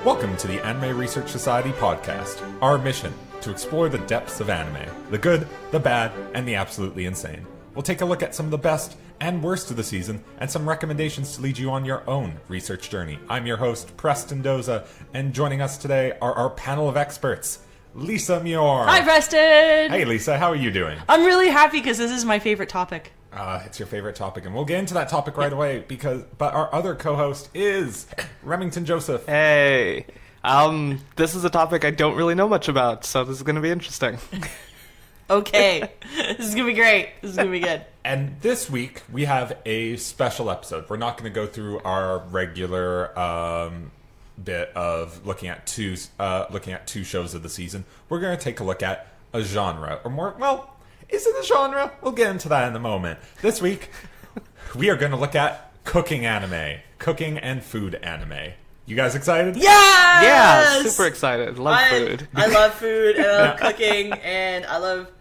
Welcome to the Anime Research Society podcast. Our mission, to explore the depths of anime, the good, the bad, and the absolutely insane. We'll take a look at some of the best and worst of the season, and some recommendations to lead you on your own research journey. I'm your host, Preston Doza, and joining us today are our panel of experts, Lisa Muir. Hi, Preston! Hey, Lisa, how are you doing? I'm really happy because this is my favorite topic. It's your favorite topic, and we'll get into that topic right away, but our other co-host is Remington Joseph. Hey, this is a topic I don't really know much about, so this is going to be interesting. Okay, this is going to be great. This is going to be good. And this week, we have a special episode. We're not going to go through our regular bit of looking at two shows of the season. We're going to take a look at a genre, or more, well, is it a genre? We'll get into that in a moment. This week, we are going to look at cooking anime. Cooking and food anime. You guys excited? Yes! Yeah, super excited. Love food. I love food, I love cooking, and I love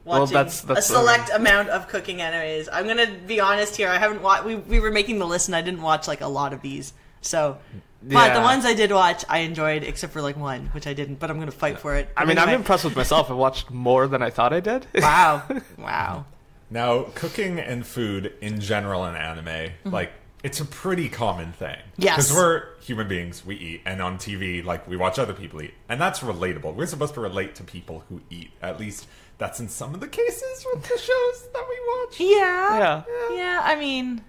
watching that's a select amount of cooking animes. I'm going to be honest here. I haven't watched... We were making the list, and I didn't watch, like, a lot of these. So... But the ones I did watch, I enjoyed, except for, like, one, which I didn't, but I'm going to fight for it. I mean, anyway. I'm impressed with myself. I watched more than I thought I did. Wow. Wow. Now, cooking and food in general in anime, like, it's a pretty common thing. Yes. Because we're human beings, we eat, and on TV, like, we watch other people eat. And that's relatable. We're supposed to relate to people who eat. At least, that's in some of the cases with the shows that we watch. Yeah, I mean...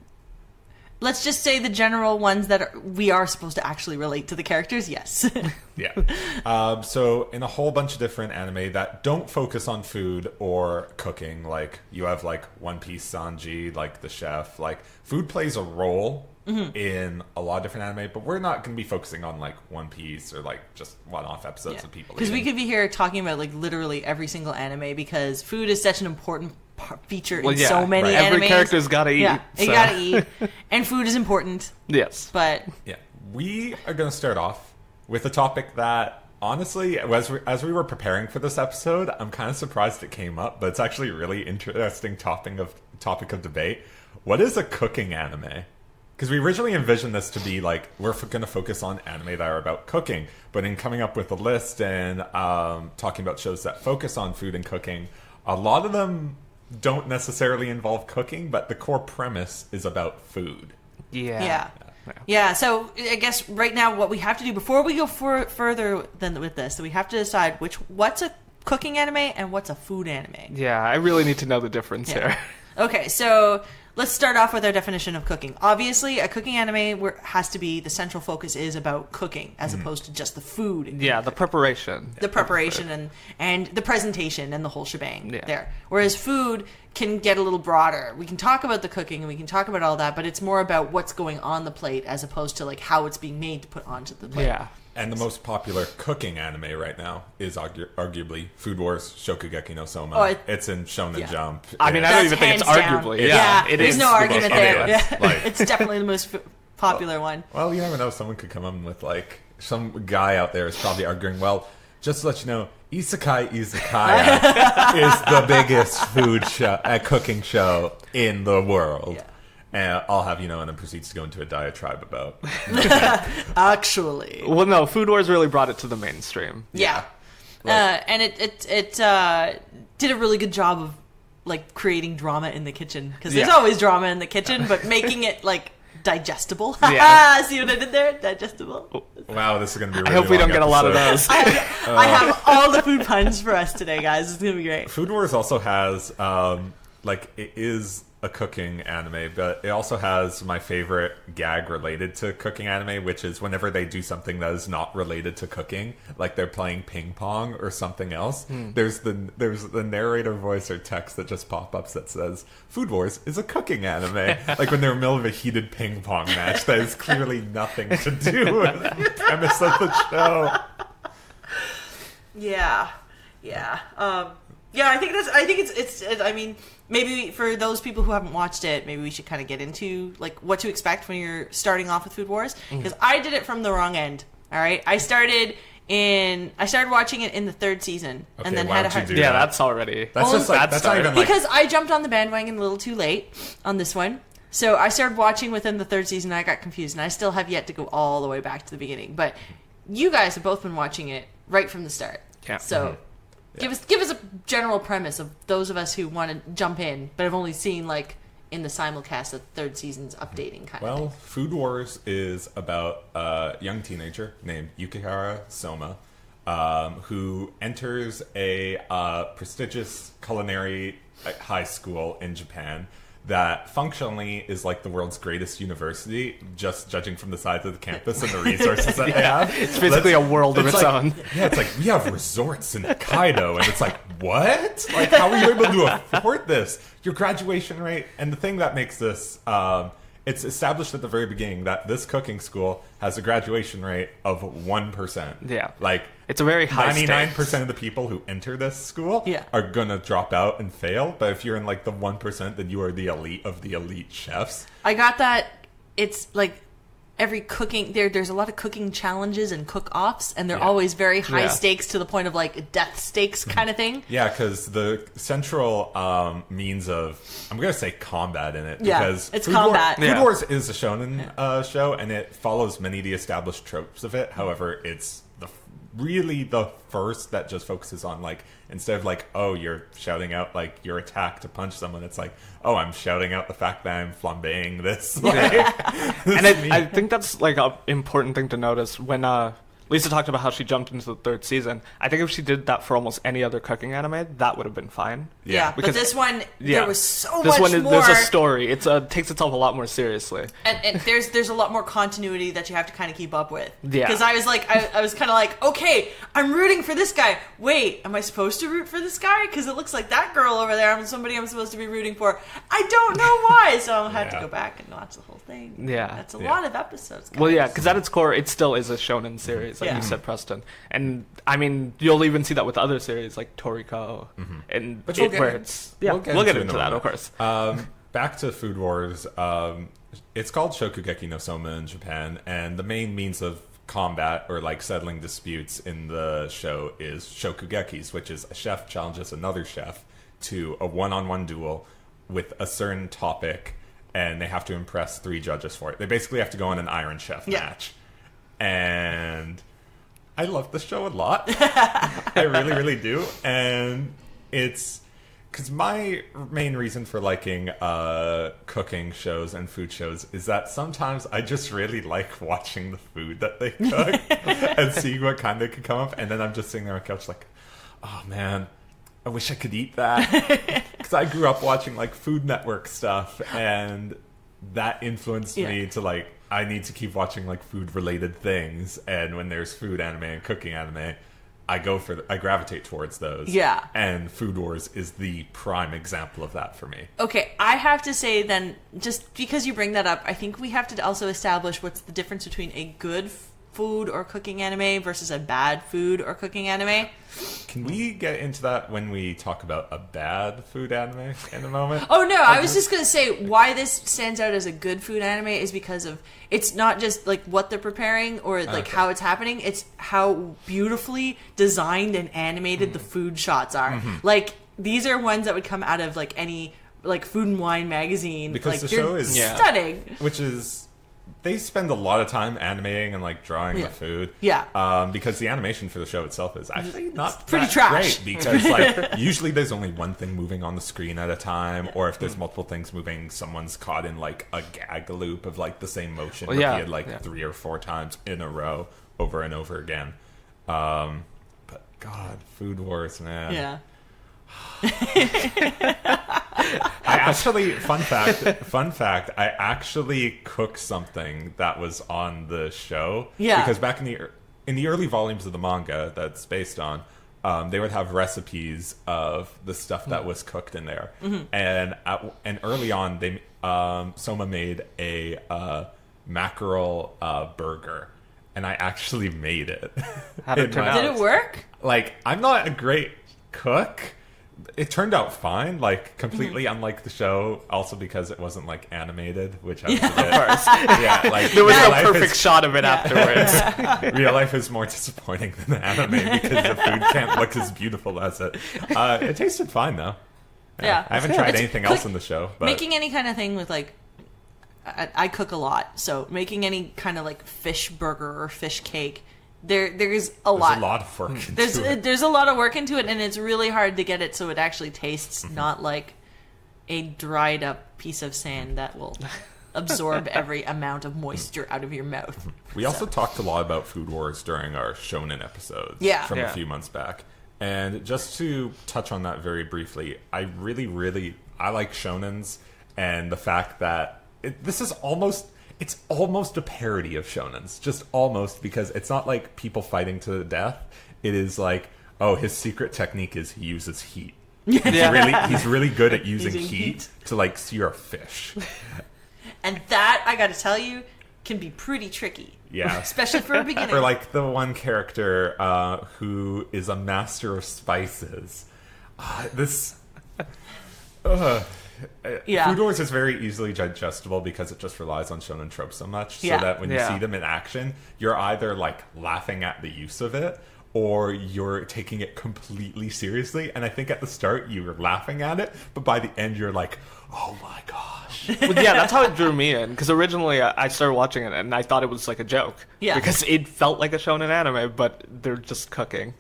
Let's just say the general ones that we are supposed to actually relate to the characters, yes. Yeah. So in a whole bunch of different anime that don't focus on food or cooking, like you have like One Piece Sanji, like the chef, like food plays a role in a lot of different anime, but we're not going to be focusing on like One Piece or like just one-off episodes of people. Because we could be here talking about like literally every single anime because food is such an important feature in so many animes. Every character's gotta eat. Yeah, you gotta eat. And food is important. Yes. But... Yeah. We are going to start off with a topic that, honestly, as we were preparing for this episode, I'm kind of surprised it came up, but it's actually a really interesting topic of debate. What is a cooking anime? Because we originally envisioned this to be like, we're going to focus on anime that are about cooking, but in coming up with a list and talking about shows that focus on food and cooking, a lot of them don't necessarily involve cooking, but the core premise is about food. Yeah, so I guess right now what we have to do before we go further than with this, so we have to decide what's a cooking anime and what's a food anime. Yeah, I really need to know the difference here. Okay, so let's start off with our definition of cooking. Obviously, a cooking anime has to be the central focus is about cooking as opposed to just the food. Yeah, the preparation. The preparation and the presentation and the whole shebang there. Whereas food can get a little broader. We can talk about the cooking and we can talk about all that, but it's more about what's going on the plate as opposed to like how it's being made to put onto the plate. Yeah. And the most popular cooking anime right now is arguably Food Wars Shokugeki no Soma. Oh, it's in Shonen Jump. I mean, I don't even think it's arguably. Yeah, it there's is no argument there. Like, it's definitely the most popular one. Well, you never know. Someone could come up with, like, some guy out there is probably arguing, well, just to let you know, Isekai Izakaya is the biggest cooking show in the world. Yeah. And I'll have you know, and then proceeds to go into a diatribe about. Actually, well, no, Food Wars really brought it to the mainstream. Yeah, and it did a really good job of like creating drama in the kitchen because there's always drama in the kitchen, but making it like digestible. See what I did there? Digestible. Wow, this is going to be a really I hope we don't get a lot of those. I have all the food puns for us today, guys. It's going to be great. Food Wars also has, it is a cooking anime, but it also has my favorite gag related to cooking anime, which is whenever they do something that is not related to cooking, like they're playing ping pong or something else, there's the narrator voice or text that just pop-ups that says, Food Wars is a cooking anime. Like when they're in the middle of a heated ping pong match that has clearly nothing to do with the premise of the show. I mean, maybe for those people who haven't watched it, maybe we should kind of get into like what to expect when you're starting off with Food Wars, because I did it from the wrong end. All right, I started I started watching it in the 3rd season, Okay, and then why had a don't you hard. do Yeah, that? that's already. That's just like that's not even like Because I jumped on the bandwagon a little too late on this one. So I started watching within the 3rd season, and I got confused, and I still have yet to go all the way back to the beginning. But you guys have both been watching it right from the start. Yeah. So give us a general premise of those of us who want to jump in, but have only seen like in the simulcast the 3rd season's updating kind of Well, thing. Food Wars is about a young teenager named Yukihara Soma, who enters a prestigious culinary high school in Japan that functionally is like the world's greatest university, just judging from the size of the campus and the resources that they have. It's basically a world of its own. Yeah, it's like, we have resorts in Kaido, and it's like, what? Like, how are you able to afford this? Your graduation rate, and the thing that makes this, it's established at the very beginning that this cooking school has a graduation rate of 1%. Yeah. Like, It's a very high 99% of the people who enter this school Yeah. are gonna drop out and fail, but if you're in like the 1%, then you are the elite of the elite chefs. I got that. It's like every cooking there's a lot of cooking challenges and cook-offs, and they're Yeah. always very high Yeah. stakes to the point of like death stakes kind of thing. Yeah, because the central means of, I'm going to say combat in it. Yeah, because it's Food combat. Food Yeah. Wars is a shonen show, and it follows many of the established tropes of it. However, it's really the first that just focuses on, like, instead of like, oh, you're shouting out like your attack to punch someone, it's like, oh, I'm shouting out the fact that I'm flambeing this. Like, And I think that's like an important thing to notice when Lisa talked about how she jumped into the 3rd season. I think if she did that for almost any other cooking anime, that would have been fine. Yeah, because- but this one there was so this much one more. there's a story. It takes itself a lot more seriously. And there's a lot more continuity that you have to kind of keep up with. Yeah. Because I was like, I was kind of like, okay, I'm rooting for this guy. Wait, am I supposed to root for this guy? Because it looks like that girl over there. I'm somebody I'm supposed to be rooting for. I don't know why. So I had to Yeah. go back and watch the whole thing. Yeah. That's a Yeah. lot of episodes. Guys. Well, yeah, because at its core, it still is a shonen series, like Yeah. you said, Preston. And I mean, you'll even see that with other series like Toriko, and Which we'll get where in- it's we'll get into a that, moment. of course. Back to Food Wars. It's called Shokugeki no Soma in Japan, and the main means of combat or like settling disputes in the show is shokugekis, which is a chef challenges another chef to a one-on-one duel with a certain topic, and they have to impress 3 judges for it. They basically have to go on an Iron Chef match. And I love the show a lot. I really, really do. And it's because my main reason for liking cooking shows and food shows is that sometimes I just really like watching the food that they cook and seeing what kind of could come up. And then I'm just sitting there on the couch like, oh man, I wish I could eat that. Because I grew up watching like Food Network stuff, and that influenced me to like, I need to keep watching like food related things. And when there's food anime and cooking anime, I gravitate towards those. Yeah. And Food Wars is the prime example of that for me. Okay, I have to say then, just because you bring that up, I think we have to also establish what's the difference between a good food or cooking anime versus a bad food or cooking anime. Can we get into that when we talk about a bad food anime in a moment? Oh no, I was just going to say why this stands out as a good food anime is because of it's not just like what they're preparing or like how it's happening, it's how beautifully designed and animated the food shots are. Like these are ones that would come out of like any like Food and Wine magazine. Because like, the show is stunning. Which is, they spend a lot of time animating and like drawing the food. Yeah. Because the animation for the show itself is actually not pretty that trash. great, because like usually there's only one thing moving on the screen at a time, or if there's multiple things moving, someone's caught in like a gag loop of like the same motion repeated like 3 or 4 times in a row over and over again. But God, Food Wars, man. Yeah. I actually, fun fact, I actually cooked something that was on the show. Yeah. Because back in the early volumes of the manga that's based on, they would have recipes of the stuff that was cooked in there. And early on, they Soma made a mackerel burger, and I actually made it. How did it turn out? Did it work? Like, I'm not a great cook, it turned out fine, like completely unlike the show. Also because it wasn't like animated, which I was a bit, yeah, like there was no perfect shot of it afterwards. Real life is more disappointing than the anime because the food can't look as beautiful as it. It tasted fine though. Yeah, I haven't tried anything else in the show. But making any kind of thing with like, I cook a lot, so making any kind of like fish burger or fish cake. There's a lot of work into it. There's a lot of work into it, and it's really hard to get it so it actually tastes not like a dried up piece of sand that will absorb every amount of moisture out of your mouth. We also talked a lot about Food Wars during our Shonen episodes from a few months back. And just to touch on that very briefly, I like Shonens, and the fact that this is almost a parody of Shonens, just almost, because it's not like people fighting to the death. It is like, oh, his secret technique is he uses heat. He's really good at using heat to like sear a fish. And that, I gotta tell you, can be pretty tricky. Yeah. Especially for a beginner. Or like the one character who is a master of spices. Food Wars is very easily digestible because it just relies on shonen tropes so much, so that when you see them in action, you're either like laughing at the use of it, or you're taking it completely seriously. And I think at the start you were laughing at it, but by the end you're like, oh my gosh. Well, yeah, that's how it drew me in, because originally I started watching it and I thought it was like a joke. Yeah. Because it felt like a shonen anime, but they're just cooking.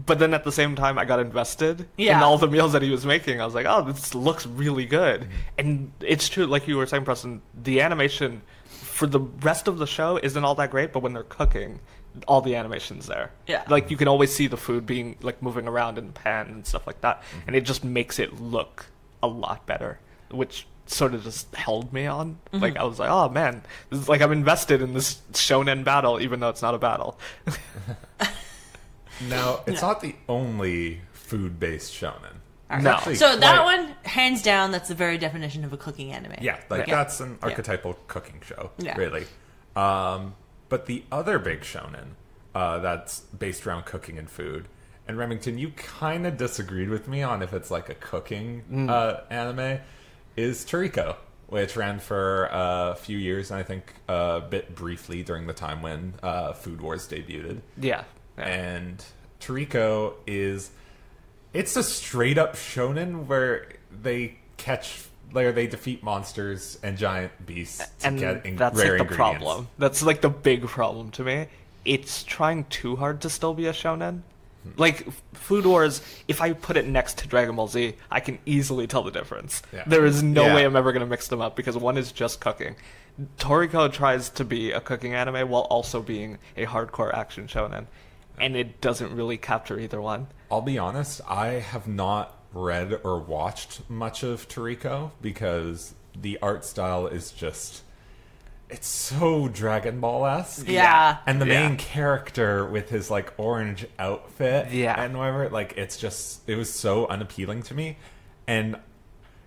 But then at the same time, I got invested in all the meals that he was making. I was like, oh, this looks really good. And it's true, like you were saying, Preston, the animation for the rest of the show isn't all that great, but when they're cooking, all the animation's there. Yeah. Like, you can always see the food being, like, moving around in the pan and stuff like that. Mm-hmm. And it just makes it look a lot better, which sort of just held me on. Mm-hmm. Like, I was like, oh, man, this is like I'm invested in this shonen battle, even though it's not a battle. Now, it's not the only food-based shonen. No. So that one, hands down, that's the very definition of a cooking anime. Yeah, that's an archetypal cooking show, really. But the other big shonen that's based around cooking and food, and Remington, you kind of disagreed with me on if it's like a cooking anime, is Toriko, which ran for a few years, and I think a bit briefly during the time when Food Wars debuted. Yeah. And Toriko it's a straight up shonen where they defeat monsters and giant beasts to get that's rare like the ingredients. problem. That's like the big problem to me. It's trying too hard to still be a shonen. Like, Food Wars, if I put it next to Dragon Ball Z, I can easily tell the difference. Yeah. There is no way I'm ever going to mix them up, because one is just cooking. Toriko tries to be a cooking anime while also being a hardcore action shonen, and it doesn't really capture either one. I'll be honest, I have not read or watched much of Toriko, because the art style is just... it's so Dragon Ball-esque. Yeah. And the main character with his, like, orange outfit and whatever, like, it was so unappealing to me. And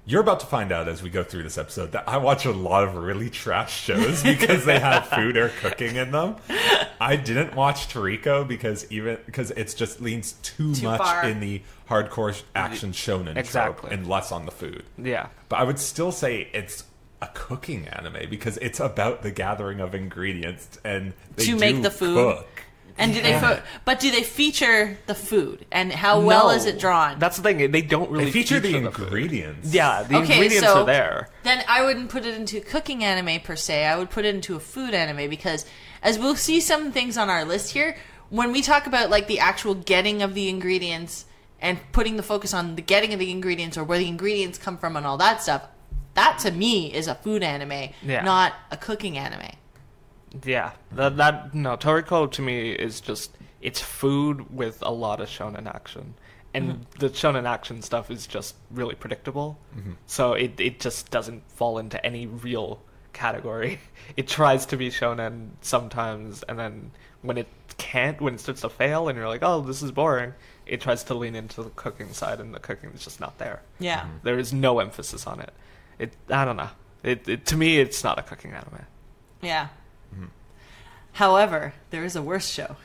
you're about to find out as we go through this episode that I watch a lot of really trash shows because they have food or cooking in them. I didn't watch Toriko because it just leans too much far in the hardcore action shonen trope and less on the food. Yeah. But I would still say it's a cooking anime because it's about the gathering of ingredients and they make the food. Cook. And do they feature the food and how well is it drawn? That's the thing. They don't really feature the ingredients. Yeah, the ingredients are there. Then I wouldn't put it into cooking anime per se. I would put it into a food anime because, as we'll see some things on our list here, when we talk about like the actual getting of the ingredients and putting the focus on the getting of the ingredients or where the ingredients come from and all that stuff, that to me is a food anime, not a cooking anime. Yeah, Toriko to me is just, it's food with a lot of shonen action. And the shonen action stuff is just really predictable. Mm-hmm. So it just doesn't fall into any real category. It tries to be shonen sometimes, and then when it starts to fail and you're like, oh, this is boring, it tries to lean into the cooking side, and the cooking is just not there. Yeah. Mm-hmm. There is no emphasis on it. I don't know. To me, it's not a cooking anime. Yeah. Mm-hmm. However, there is a worse show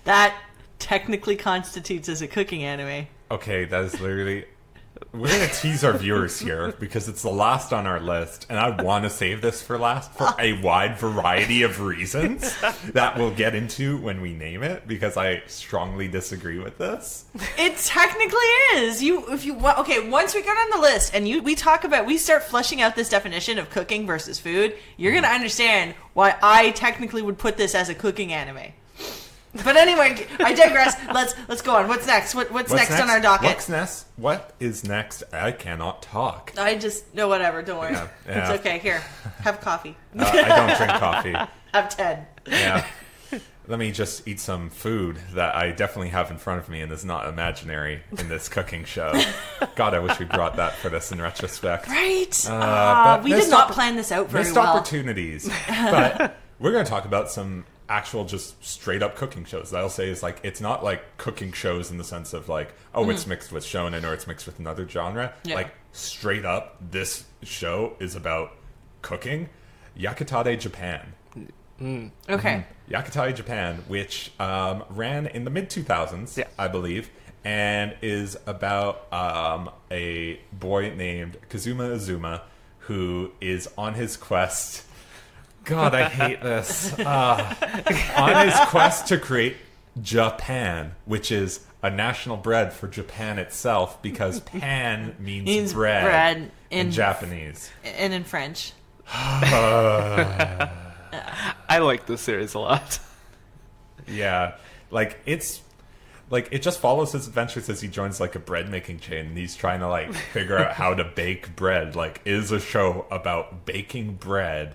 that technically constitutes as a cooking anime? Okay, that is literally... We're going to tease our viewers here because it's the last on our list, and I want to save this for last for a wide variety of reasons that we'll get into when we name it, because I strongly disagree with this. It technically is. Okay, once we get on the list and we start fleshing out this definition of cooking versus food, you're going to understand why I technically would put this as a cooking anime. But anyway, I digress. Let's go on. What's next? What's next on our docket? What's next? What is next? I cannot talk. No, whatever. Don't worry. Yeah. It's okay. Here, have coffee. I don't drink coffee. Have 10. Yeah. Let me just eat some food that I definitely have in front of me and is not imaginary in this cooking show. God, I wish we brought that for this in retrospect. Right? But we did not plan this out very well. Missed opportunities. But we're going to talk about some actual just straight up cooking shows that I'll say is like, it's not like cooking shows in the sense of like, it's mixed with shonen or it's mixed with another genre. Yeah. Like straight up, this show is about cooking. Yakitate Japan. Okay. Yakitate Japan, which ran in the mid 2000s, I believe, and is about a boy named Kazuma Azuma who is on his quest. God, I hate this. On his quest to create Japan, which is a national bread for Japan itself, because pan means bread in Japanese. And in French. I like this series a lot. Yeah. It just follows his adventures as he joins like a bread making chain, and he's trying to like figure out how to bake bread. Like, is a show about baking bread.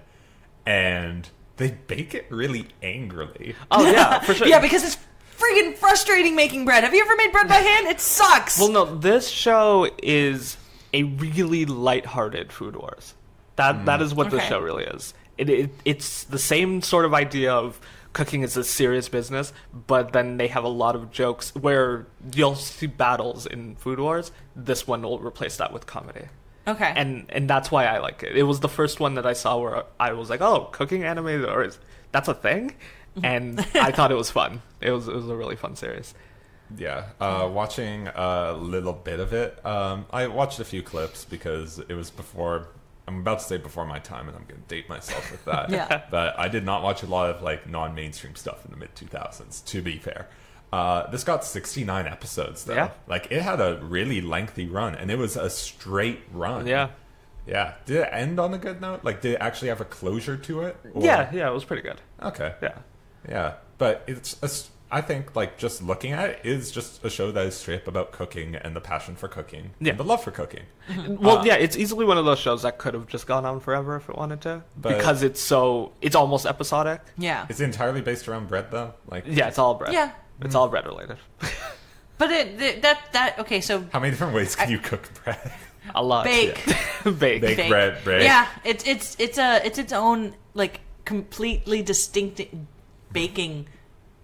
And they bake it really angrily. Oh, yeah, for sure. Yeah, because it's friggin' frustrating making bread. Have you ever made bread by hand? It sucks. Well, no, this show is a really lighthearted Food Wars. That is what this show really is. It's the same sort of idea of cooking is a serious business, but then they have a lot of jokes where you'll see battles in Food Wars. This one will replace that with comedy. Okay. And that's why I like it. It was the first one that I saw where I was like, oh, cooking anime, that's a thing? And I thought it was fun. It was a really fun series. Yeah. Watching a little bit of it. I watched a few clips because it was before... I'm about to say before my time, and I'm going to date myself with that. Yeah. But I did not watch a lot of like non-mainstream stuff in the mid-2000s, to be fair. This got 69 episodes, though. Yeah. Like, it had a really lengthy run, and it was a straight run. Yeah. Yeah. Did it end on a good note? Like, did it actually have a closure to it? Or... Yeah, it was pretty good. Okay. Yeah. Yeah. But I think, like, just looking at it is just a show that is straight up about cooking and the passion for cooking. Yeah. And the love for cooking. Well, it's easily one of those shows that could have just gone on forever if it wanted to. Because it's almost episodic. Yeah. It's entirely based around bread, though? Like, yeah, it's all bread. Yeah. It's all bread related. But okay, so... How many different ways can you cook bread? A lot. Bake. Yeah. Bake. Bread. Yeah, it's its own, like, completely distinct baking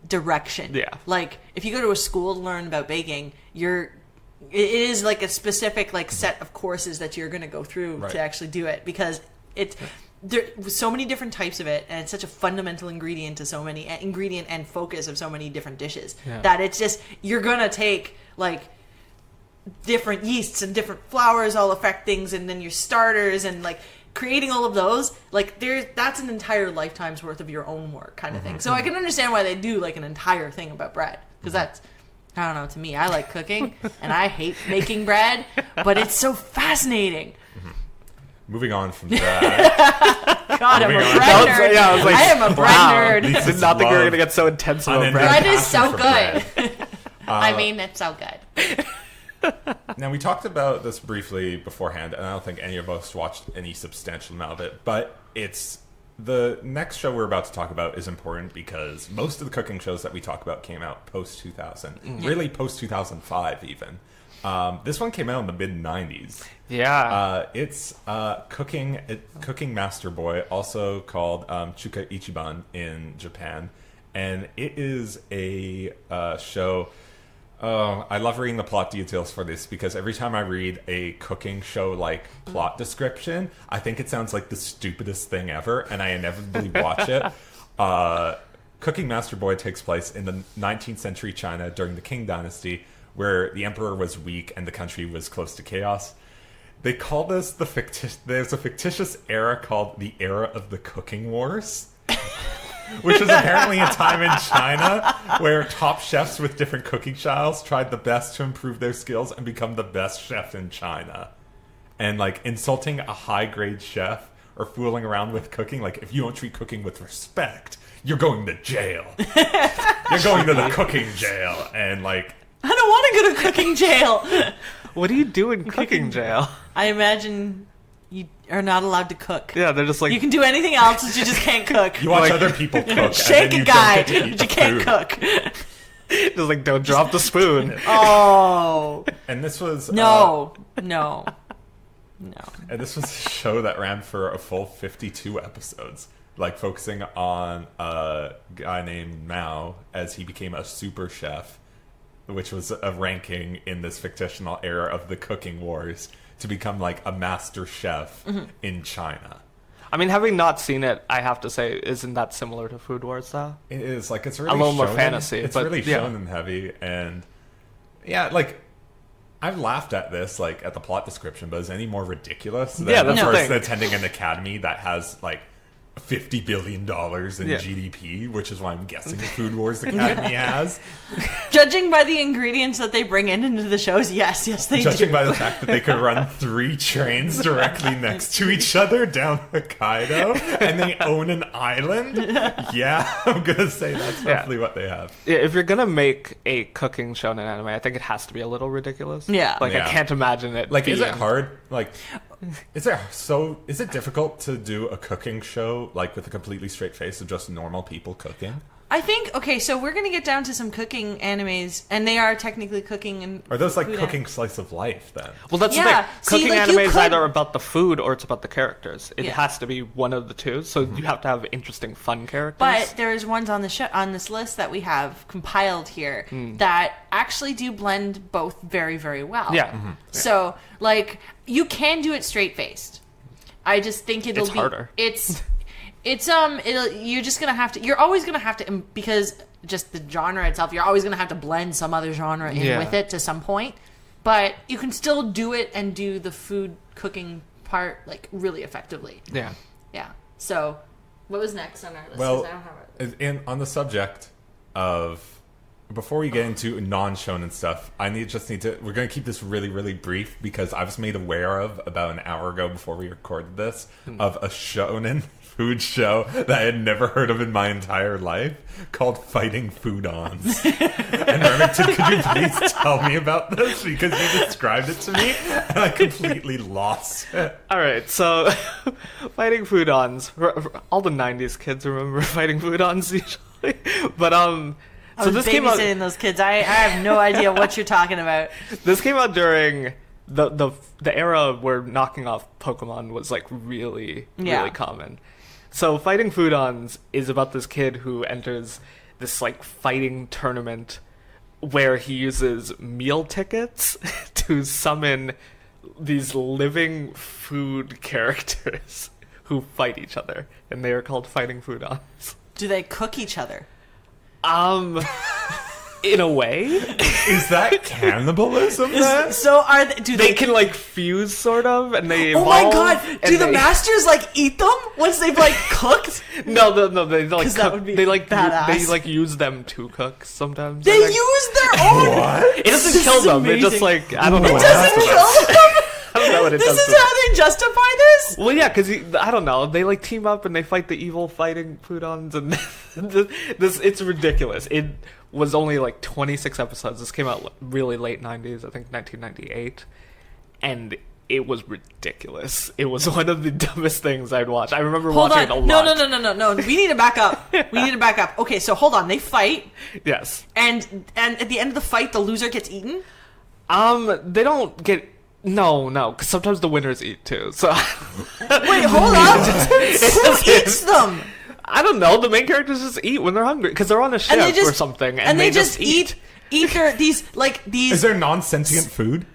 direction. Yeah. Like, if you go to a school to learn about baking, it is like a specific like set of courses that you're going to go through to actually do it, because there's so many different types of it, and it's such a fundamental ingredient and focus of so many different dishes that it's just, you're going to take like different yeasts and different flours all affect things, and then your starters and like creating all of those, like that's an entire lifetime's worth of your own work kind of thing. So I can understand why they do like an entire thing about bread, because that's, I don't know, to me, I like cooking and I hate making bread, but it's so fascinating. Moving on from that. God, I'm a bread nerd. I was like, I am a bread nerd. Did not think we were going to get so intense about bread. Bread is so good. I mean, it's so good. Now, we talked about this briefly beforehand, and I don't think any of us watched any substantial amount of it, but the next show we're about to talk about is important because most of the cooking shows that we talk about came out post-2000, really post-2005 even. This one came out in the mid-90s. Yeah. It's Cooking Master Boy, also called Chuka Ichiban in Japan, and it is a show... Oh, I love reading the plot details for this because every time I read a cooking show like plot description, I think it sounds like the stupidest thing ever, and I inevitably watch it. Cooking Master Boy takes place in the 19th century China during the Qing Dynasty, where the emperor was weak and the country was close to chaos. They call this there's a fictitious era called the Era of the Cooking Wars, which is apparently a time in China where top chefs with different cooking styles tried the best to improve their skills and become the best chef in China. And, like, insulting a high-grade chef or fooling around with cooking, like, if you don't treat cooking with respect, you're going to jail. You're going to the cooking jail. And, like... I don't want to go to cooking jail. What do you do in cooking jail? I imagine you are not allowed to cook. Yeah, they're just like... You can do anything else, but you just can't cook. You watch other people cook. Shake a guy, but you can't cook. Just like, don't drop the spoon. Oh. And this was... No. And this was a show that ran for a full 52 episodes, like focusing on a guy named Mao as he became a super chef, which was a ranking in this fictional era of the cooking wars to become like a master chef in China. I mean, having not seen it, I have to say, isn't that similar to Food Wars, though? It is. Like, it's really a little shonen, more fantasy. It's but, really shonen heavy, and yeah, like, I've laughed at this, like, at the plot description, but is any more ridiculous than that's the the person thing. attending an academy that has, like, $50 billion in GDP, which is why I'm guessing the Food Wars Academy has. Judging by the ingredients that they bring into the shows, yes, they do. Judging by the fact that they could run 3 trains directly next to each other down Hokkaido, and they own an island, yeah, I'm gonna say that's roughly what they have. Yeah, if you're gonna make a cooking shonen anime, I think it has to be a little ridiculous. Yeah. Like, I can't imagine it Like, being... is it hard? Like... Is it difficult to do a cooking show like with a completely straight face of just normal people cooking? I think, okay, so we're going to get down to some cooking animes, and they are technically cooking and Are those like cooking slice of life then? Well, that's the thing. Cooking anime is either about the food or it's about the characters. It has to be one of the two, so you have to have interesting, fun characters. But there's ones on the on this list that we have compiled here that actually do blend both very, very well. Yeah. So, like, you can do it straight-faced. I just think it's harder. You're just gonna have to. You're always gonna have to, because just the genre itself. You're always gonna have to blend some other genre in with it to some point. But you can still do it and do the food cooking part like really effectively. Yeah. Yeah. So, what was next on our list? Well, I don't have it. on the subject of, before we get into non-shonen stuff, we're going to keep this really, really brief because I was made aware of about an hour ago before we recorded this of a shonen food show that I had never heard of in my entire life called Fighting Food-Ons. And Remington, could you please tell me about this? Because you described it to me and I completely lost it. Alright, so Fighting Food-Ons. All the 90s kids remember Fighting Food-Ons usually. But, so this came out babysitting those kids. I have no idea what you're talking about. This came out during the era where knocking off Pokemon was like really common. So Fighting Food-Ons is about this kid who enters this like fighting tournament where he uses meal tickets to summon these living food characters who fight each other, and they are called Fighting Food-Ons. Do they cook each other? In a way. Is that cannibalism then? So do they can like fuse sort of, and they evolve. Oh my god! Do the masters like eat them once they've like cooked? No, they like cook. That would be they like badass. They like use them to cook sometimes. They use their own. What? It doesn't kill them. It just like I don't know. It what doesn't kill them. I don't know what it does. This is how they justify this? Well, yeah, because I don't know. They like team up and they fight the evil Fighting Food-Ons, and it's ridiculous. It was only like 26 episodes. This came out really late 90s, I think 1998, and it was ridiculous. It was one of the dumbest things I'd watched. I remember watching it a lot. No. We need to back up. Okay, so hold on. They fight. Yes. And at the end of the fight, the loser gets eaten? They don't get... No, because sometimes the winners eat too. So wait, hold up. Who eats them? I don't know. The main characters just eat when they're hungry because they're on a ship or something, and they just eat their these. Is there non-sentient food?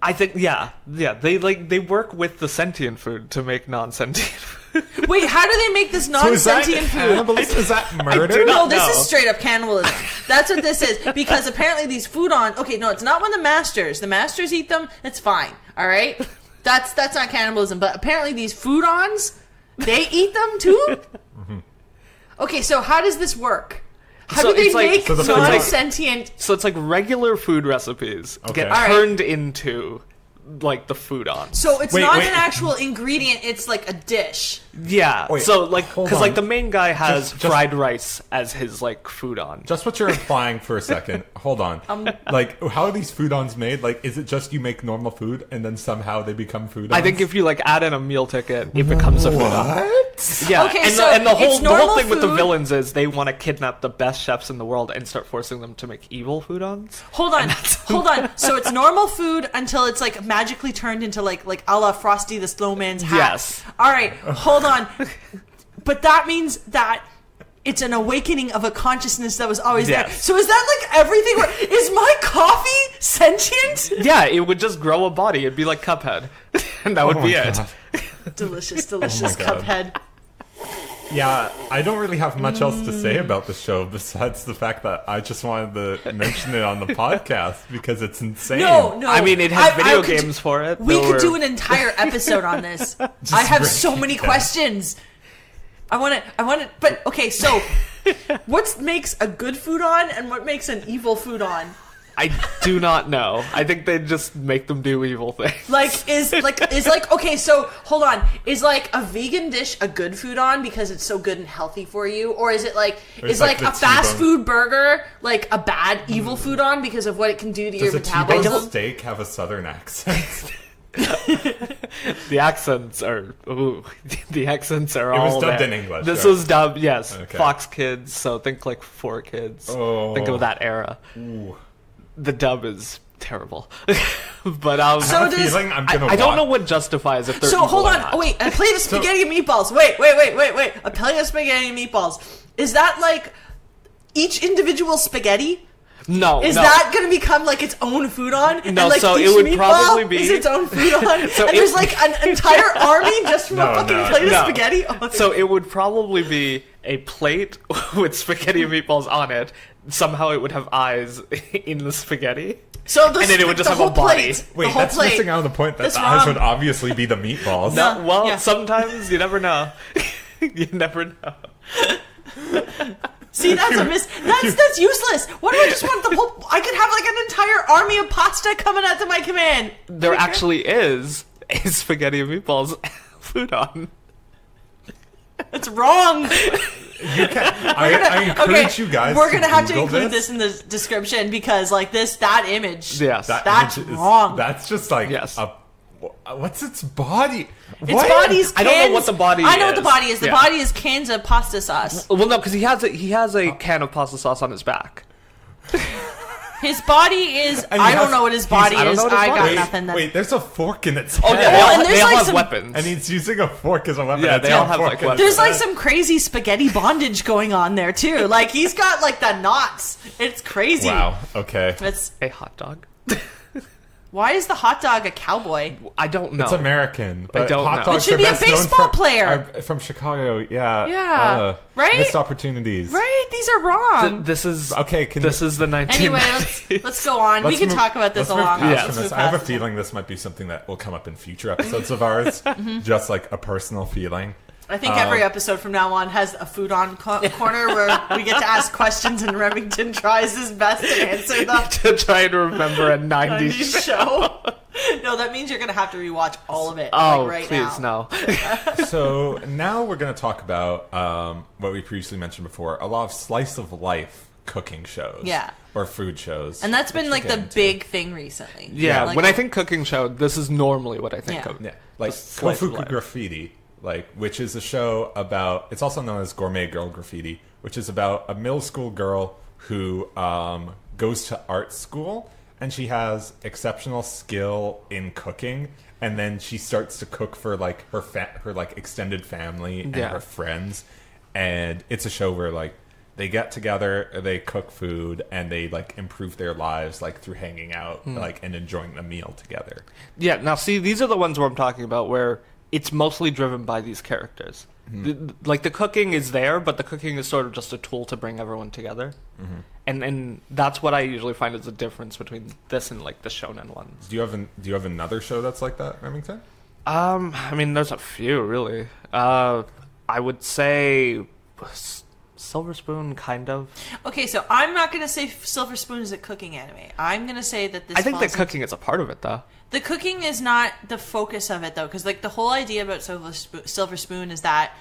I think yeah. They work with the sentient food to make non-sentient food. Wait, how do they make this non-sentient food? Is that murder? No, this is straight up cannibalism. That's what this is. Because apparently these foodons... Okay, no, it's not when the masters eat them. It's fine. All right? That's not cannibalism. But apparently these foodons, they eat them too? Okay, so how does this work? How do they make non-sentient... So it's like regular food recipes get turned into... like the foodon. So it's not an actual ingredient, it's like a dish. Yeah. Wait, so like, because like the main guy has fried rice as his like foodon. Just what you're implying for a second. Hold on. Like, how are these foodons made? Like, is it just you make normal food and then somehow they become foodons? I think if you like add in a meal ticket, it becomes a foodon. What? Yeah. Okay, and the whole thing food. with the villains is they want to kidnap the best chefs in the world and start forcing them to make evil foodons. Hold on. So it's normal food until it's like magically turned into like a la Frosty the Snowman's hat. Yes. All right, hold on. But that means that it's an awakening of a consciousness that was always there. So is that like everything? Is my coffee sentient? Yeah, it would just grow a body. It'd be like Cuphead. And that would be it. Delicious Cuphead. Yeah, I don't really have much else to say about the show besides the fact that I just wanted to mention it on the podcast because it's insane. No. I mean, it has video games for it. We could do an entire episode on this. I have so many questions. I want it. But okay, so what makes a good foodon and what makes an evil foodon? I do not know. I think they just make them do evil things. Okay, so hold on. Is like a vegan dish a good foodon because it's so good and healthy for you? Or is it like a fast food burger like a bad evil foodon because of what it can do to your metabolism? Does a T-bone steak have a southern accent? The accents are all It was dubbed in English. This was dubbed, yes. Okay. Fox Kids, so think like 4Kids. Oh. Think of that era. Ooh. The dub is terrible. But I don't know what justifies if they're So hold on. Oh, wait, a plate of spaghetti and meatballs. Wait. A plate of spaghetti and meatballs. Is that like each individual spaghetti? No. Is that going to become like its own foodon? No, and, like, so each it would meatball probably be is its own foodon. So and there's like an entire army just from a fucking plate of spaghetti. Oh, so it would probably be a plate with spaghetti and meatballs on it. Somehow it would have eyes in the spaghetti. So and then it would just have a body. Wait, that's missing out on the point that the eyes would obviously be the meatballs. Sometimes you never know. You never know. See, that's useless. What do I just want the whole... I could have like an entire army of pasta coming at my command. There actually is a spaghetti and meatballs foodon. It's wrong. I encourage you guys. We're gonna have to include this in the description because, like, that image. Yes, that's wrong. That's just like what's its body? Its body's cans. I don't know what the body is. I know what the body is. The body is cans of pasta sauce. Well, no, because he has a can of pasta sauce on his back. His body is... I don't know what his body is. I got nothing. Wait, there's a fork in its head. Oh, yeah, they all have weapons. And he's using a fork as a weapon. Yeah, they all have like weapons. There's like some crazy spaghetti bondage going on there, too. Like, he's got like the knots. It's crazy. Wow, okay. It's a hot dog. Why is the hot dog a cowboy? I don't know. It's American. But I don't hot know. dogs it should be a baseball player. From Chicago, yeah. Yeah. Right? Missed opportunities. Right? These are wrong. This is... Okay, this is the 1990s. Anyway, let's go on. We can talk about this a lot. I have a feeling this might be something that will come up in future episodes of ours. Just like a personal feeling. I think every episode from now on has a food-on corner where we get to ask questions and Remington tries his best to answer them. To try to remember a 90s show. No, that means you're going to have to rewatch all of it please, now. No. So now we're going to talk about what we previously mentioned before, a lot of slice of life cooking shows. Yeah. Or food shows. And that's been like the big thing recently. Yeah, like, when I think cooking show, this is normally what I think of. Yeah, like Koufuku Graffiti. Which is a show about, it's also known as Gourmet Girl Graffiti, which is about a middle school girl who goes to art school, and she has exceptional skill in cooking, and then she starts to cook for like her like extended family and her friends, and it's a show where like they get together, they cook food, and they like improve their lives like through hanging out like and enjoying the meal together. Yeah, now see, these are the ones where I'm talking about where it's mostly driven by these characters. Like, the cooking is there, but the cooking is sort of just a tool to bring everyone together. And that's what I usually find is the difference between this and, like, the shonen ones. Do you have another show that's like that, Remington? I mean, there's a few, really. I would say Silver Spoon, kind of. Okay, so I'm not going to say Silver Spoon is a cooking anime. I'm going to say that this I think the cooking is a part of it, though. The cooking is not the focus of it, though, because, like, the whole idea about Silver Spoon is that,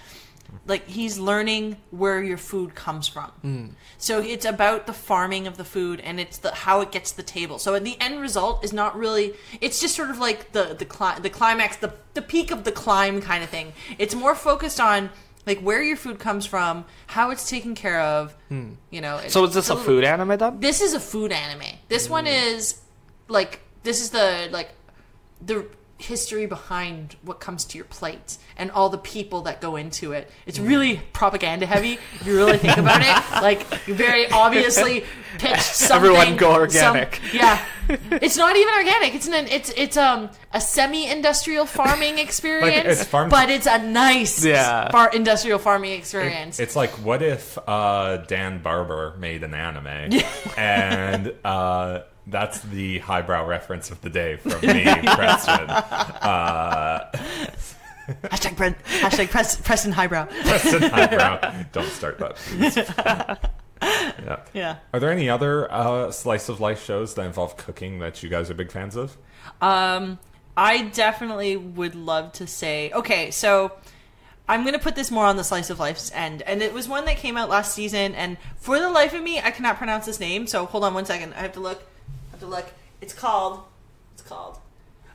like, he's learning where your food comes from. So it's about the farming of the food, and it's how it gets to the table. So the end result is not really... It's just sort of like the climax, the peak of the climb kind of thing. It's more focused on, like, where your food comes from, how it's taken care of, you know. So is this a food anime, then? This is a food anime. This one is, like... This is the history behind what comes to your plate and all the people that go into it. It's really propaganda heavy if you really think about it. Like, you very obviously pitched something. Everyone go organic. It's not even organic. It's a semi-industrial farming experience, like but it's a nice industrial farming experience. It's like, what if Dan Barber made an anime and that's the highbrow reference of the day from me, Preston. Hashtag Preston Highbrow. Preston Highbrow. Don't start that, please. Yeah. Are there any other slice of life shows that involve cooking that you guys are big fans of? I definitely would love to say... Okay, so... I'm going to put this more on the slice of life's end. And it was one that came out last season. And for the life of me, I cannot pronounce this name. So hold on one second. I have to look. It's called...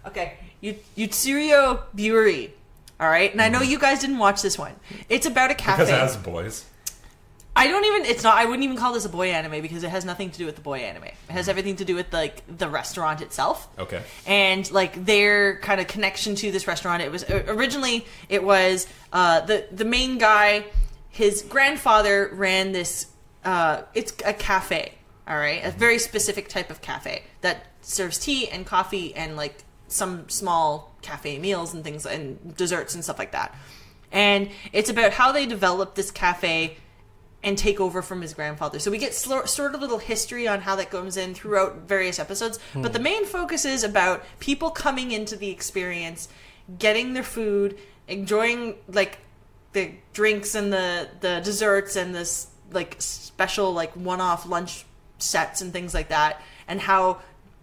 Okay. Yutsurio Buri. All right? And I know you guys didn't watch this one. It's about a cafe. Because it has boys. I wouldn't even call this a boy anime because it has nothing to do with the boy anime. It has everything to do with, like, the restaurant itself. Okay. And, like, their kind of connection to this restaurant. It was originally the main guy, his grandfather ran this it's a cafe, all right? A very specific type of cafe that serves tea and coffee and, like, some small cafe meals and things and desserts and stuff like that. And it's about how they developed this cafe and take over from his grandfather. So we get sort of little history on how that goes in throughout various episodes. But the main focus is about people coming into the experience, getting their food, enjoying, like, the drinks and the desserts and this, like, special, like, one-off lunch sets and things like that. And how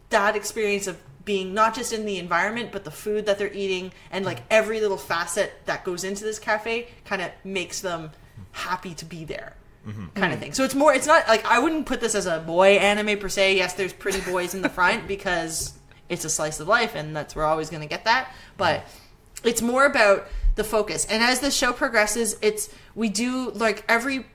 that experience of being not just in the environment, but the food that they're eating and, like, every little facet that goes into this cafe kind of makes them happy to be there. Kind of thing. So it's not like, I wouldn't put this as a boy anime per se. Yes, there's pretty boys in the front because it's a slice of life and we're always going to get that. But it's more about the focus. And as the show progresses, we do, like, every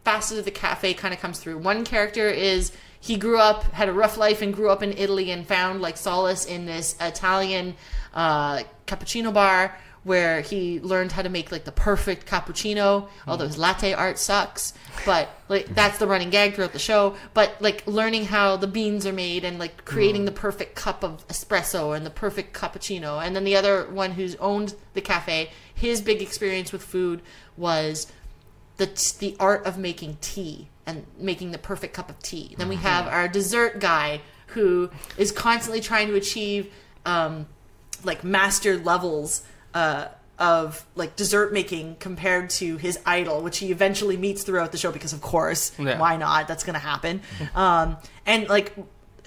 facet of the cafe kind of comes through. One character had a rough life and grew up in Italy and found, like, solace in this Italian cappuccino bar where he learned how to make, like, the perfect cappuccino, although his latte art sucks. But, like, that's the running gag throughout the show. But, like, learning how the beans are made and, like, creating the perfect cup of espresso and the perfect cappuccino. And then the other one who's owned the cafe, his big experience with food was the art of making tea and making the perfect cup of tea. Then we have our dessert guy who is constantly trying to achieve, like, master levels of, like, dessert making compared to his idol, which he eventually meets throughout the show because, of course, why not? That's going to happen. And, like,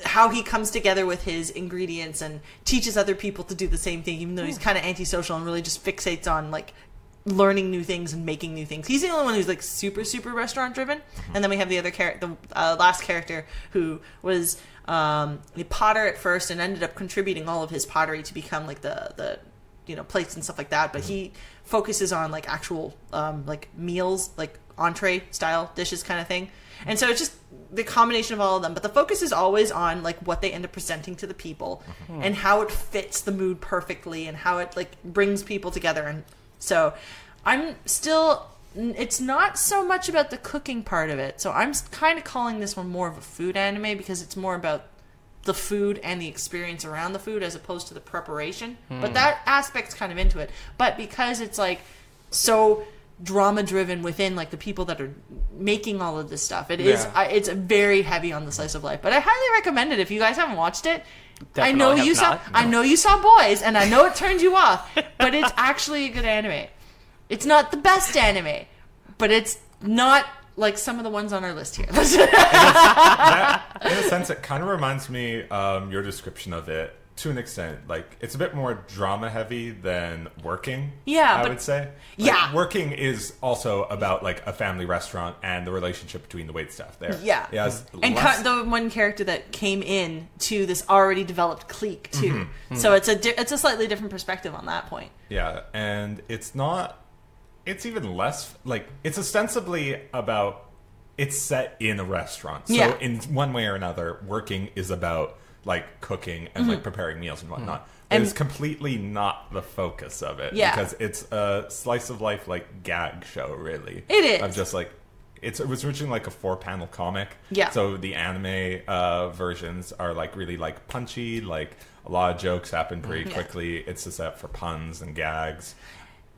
how he comes together with his ingredients and teaches other people to do the same thing, even though he's kind of antisocial and really just fixates on, like, learning new things and making new things. He's the only one who's, like, super, super restaurant driven. And then we have the other the last character who was a potter at first and ended up contributing all of his pottery to become, like, the plates and stuff like that, but he focuses on, like, actual like, meals, like, entree style dishes kind of thing. And so it's just the combination of all of them, but the focus is always on, like, what they end up presenting to the people and how it fits the mood perfectly and how it, like, brings people together. And so it's not so much about the cooking part of it, so I'm kind of calling this one more of a food anime because it's more about the food and the experience around the food as opposed to the preparation. But that aspect's kind of into it. But because it's like so drama driven within like the people that are making all of this stuff, it's very heavy on the slice of life. But I highly recommend it if you guys haven't watched it. Definitely I know you saw Boys, and I know it turned you off, but it's actually a good anime. It's not the best anime, but it's not like some of the ones on our list here. In a sense, it kind of reminds me your description of it to an extent. Like, it's a bit more drama heavy than Working. Yeah, I would say. Like, Working is also about like a family restaurant and the relationship between the waitstaff there. Yeah, and the one character that came in to this already developed clique too. So it's a slightly different perspective on that point. Yeah, and it's not. It's even less, like, it's ostensibly about, it's set in a restaurant. So in one way or another, Working is about, like, cooking and, like, preparing meals and whatnot. And it's completely not the focus of it. Yeah. Because it's a slice of life, like, gag show, really. It is. Of just, like, it was originally, like, a 4-panel comic. Yeah. So the anime versions are, like, really, like, punchy. Like, a lot of jokes happen pretty quickly. It's a set for puns and gags.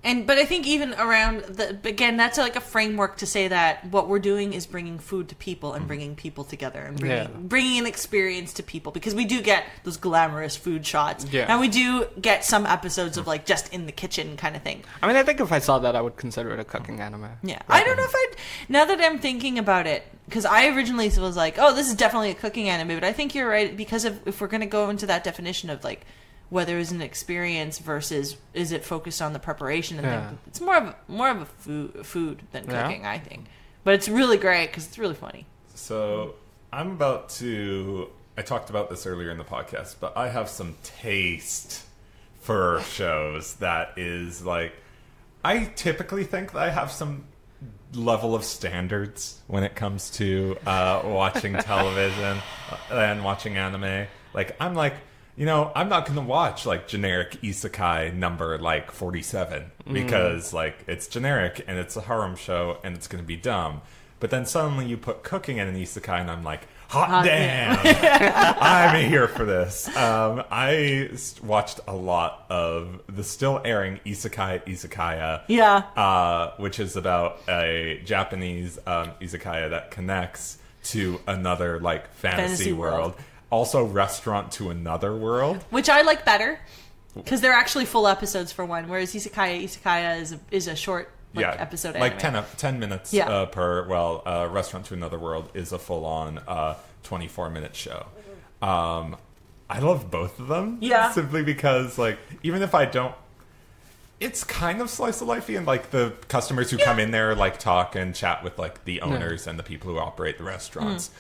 But I think even around again, that's like a framework to say that what we're doing is bringing food to people and bringing people together and bringing an experience to people, because we do get those glamorous food shots, and we do get some episodes of like just in the kitchen kind of thing. I mean, I think if I saw that, I would consider it a cooking anime. Yeah, I don't know if I'd, now that I'm thinking about it, because I originally was like, oh, this is definitely a cooking anime, but I think you're right, because if we're going to go into that definition of like whether it's an experience versus is it focused on the preparation and things. It's more of a food than cooking, I think. But it's really great because it's really funny. So I talked about this earlier in the podcast, but I have some taste for shows that is like, I typically think that I have some level of standards when it comes to watching television and watching anime. Like, I'm like, you know, I'm not going to watch, like, generic isekai number, like, 47. Because, like, it's generic, and it's a harem show, and it's going to be dumb. But then suddenly you put cooking in an isekai, and I'm like, hot damn! I'm here for this. I watched a lot of the still airing Izakaya. Yeah. Which is about a Japanese izakaya that connects to another, like, fantasy world. Also, Restaurant to Another World, which I like better because they're actually full episodes for one, whereas Isekai is a short episode anime. Like 10 minutes per. Well, Restaurant to Another World is a full on 24-minute show. I love both of them, simply because, like, even if I don't, it's kind of slice of lifey, and like the customers who come in there like talk and chat with like the owners and the people who operate the restaurants.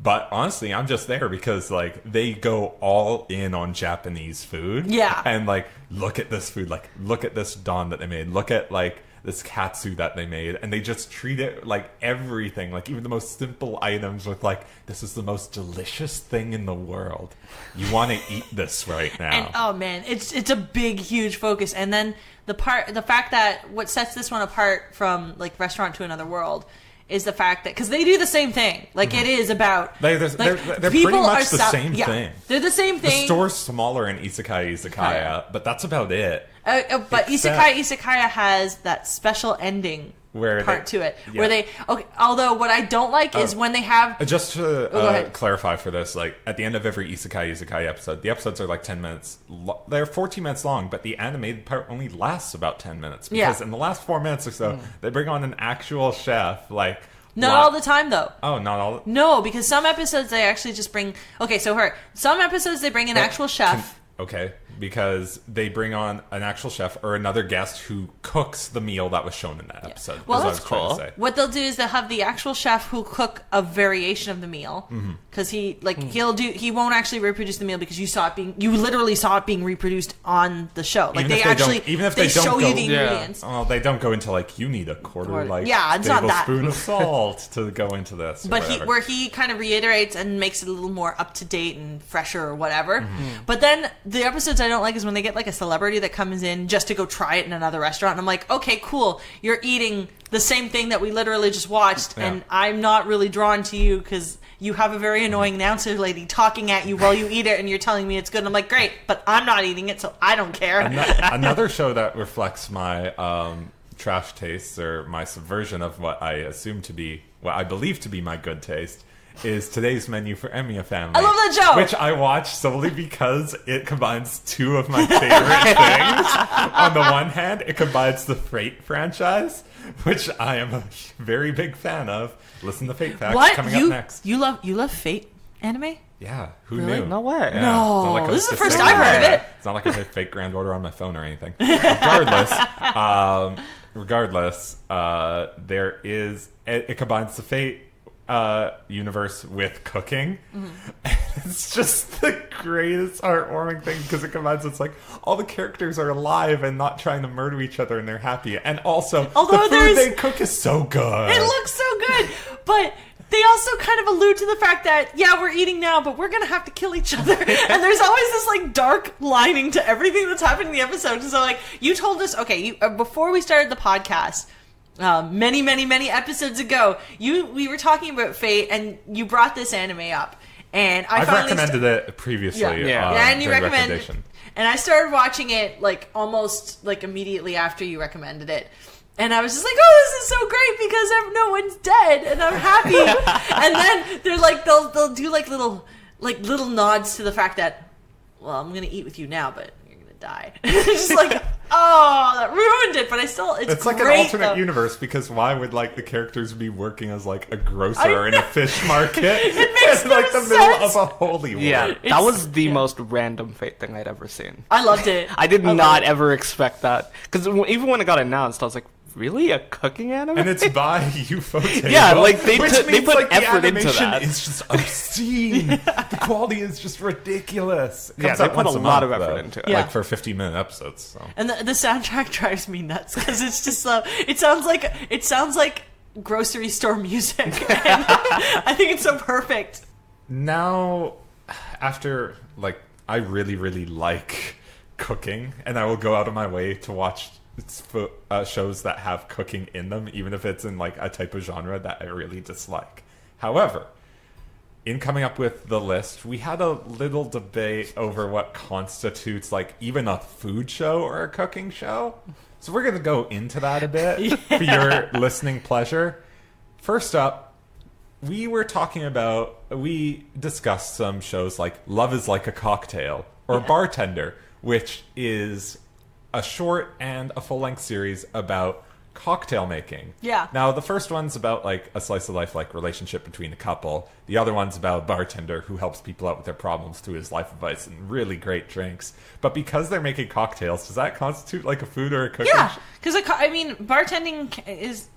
But honestly, I'm just there because, like, they go all in on Japanese food. Yeah. And, like, look at this food. Like, look at this don that they made. Look at, like, this katsu that they made. And they just treat it like everything. Like, even the most simple items with, like, this is the most delicious thing in the world. You want to eat this right now. And, oh, man, it's a big, huge focus. And then the fact that what sets this one apart from, like, Restaurant to Another World is the fact that, because they do the same thing. Like, it is about... They're pretty much the same thing. They're the same thing. The store's smaller in Izakaya, but that's about it. But Izakaya has that special ending to it. Yeah. Where they... Okay, although what I don't like is when they have... Just to clarify for this, like, at the end of every Isekai episode, the episodes are like 10 minutes. They're 14 minutes long, but the animated part only lasts about 10 minutes. Because in the last 4 minutes or so, they bring on an actual chef, like... Not all the time, though. Oh, not all... No, because some episodes they actually just bring... Okay, so some episodes they bring an actual chef... Okay, because they bring on an actual chef or another guest who cooks the meal that was shown in that episode. Well, that's cool. What they'll do is they'll have the actual chef who cook a variation of the meal, because he won't actually reproduce the meal because you literally saw it being reproduced on the show. Like, they show you the ingredients. Well, they don't go into like, you need a quarter it's not that tablespoon of salt to go into this. But he kind of reiterates and makes it a little more up to date and fresher or whatever. But then the episodes I don't like is when they get like a celebrity that comes in just to go try it in another restaurant. And I'm like, okay, cool. You're eating the same thing that we literally just watched, and I'm not really drawn to you because you have a very annoying announcer lady talking at you while you eat it, and you're telling me it's good. And I'm like, great, but I'm not eating it, so I don't care. Another show that reflects my trash tastes, or my subversion of what I assume to be, what I believe to be my good taste, is Today's Menu for Emmy a Family. I love that show! Which I watch solely because it combines two of my favorite things. On the one hand, it combines the Fate franchise, which I am a very big fan of. Listen to Fate Facts coming up next. You love Fate anime? Yeah, who really? knew? No way. Yeah. No, like this is the first I've heard of it. It's not like I have fake grand order on my phone or anything. Regardless, there is it combines the Fate universe with cooking. It's just the greatest heartwarming thing because it combines. It's like all the characters are alive and not trying to murder each other, and they're happy. And also, the food they cook is so good. It looks so good, but they also kind of allude to the fact that, we're eating now, but we're going to have to kill each other. And there's always this, like, dark lining to everything that's happening in the episode. So, like, you told us, before we started the podcast, many, many, many episodes ago, we were talking about Fate, and you brought this anime up. And I've recommended it previously. And you recommended it. And I started watching it, like, almost, like, immediately after you recommended it. And I was just like, oh, this is so great because no one's dead and I'm happy. And then they're like, they'll do like little nods to the fact that, well, I'm going to eat with you now, but you're going to die. It's just like, oh, that ruined it. But it's like great, an alternate universe because why would like the characters be working as like a grocer in a fish market? It makes no like the sense. Middle of a holy war. Yeah, that was the most random Fate thing I'd ever seen. I loved it. I did not ever expect that because even when it got announced, I was like, really, a cooking anime? And it's by Ufotable. Yeah, like they put like, effort the into that. It's just obscene. The quality is just ridiculous. Yeah, they put a lot of effort into it, like for 15-minute episodes. So. And the soundtrack drives me nuts because it's just it sounds like grocery store music. And I think it's so perfect. Now, after I really, really like cooking, and I will go out of my way to watch shows that have cooking in them, even if it's in like a type of genre that I really dislike. However, in coming up with the list, we had a little debate over what constitutes like even a food show or a cooking show. So we're going to go into that a bit for your listening pleasure. First up, we discussed some shows like Love is Like a Cocktail or Bartender, which is a short and a full-length series about cocktail making. Yeah. Now, the first one's about, like, a slice-of-life, like, relationship between a couple. The other one's about a bartender who helps people out with their problems through his life advice and really great drinks. But because they're making cocktails, does that constitute, like, a food or a cooking? Yeah, because, bartending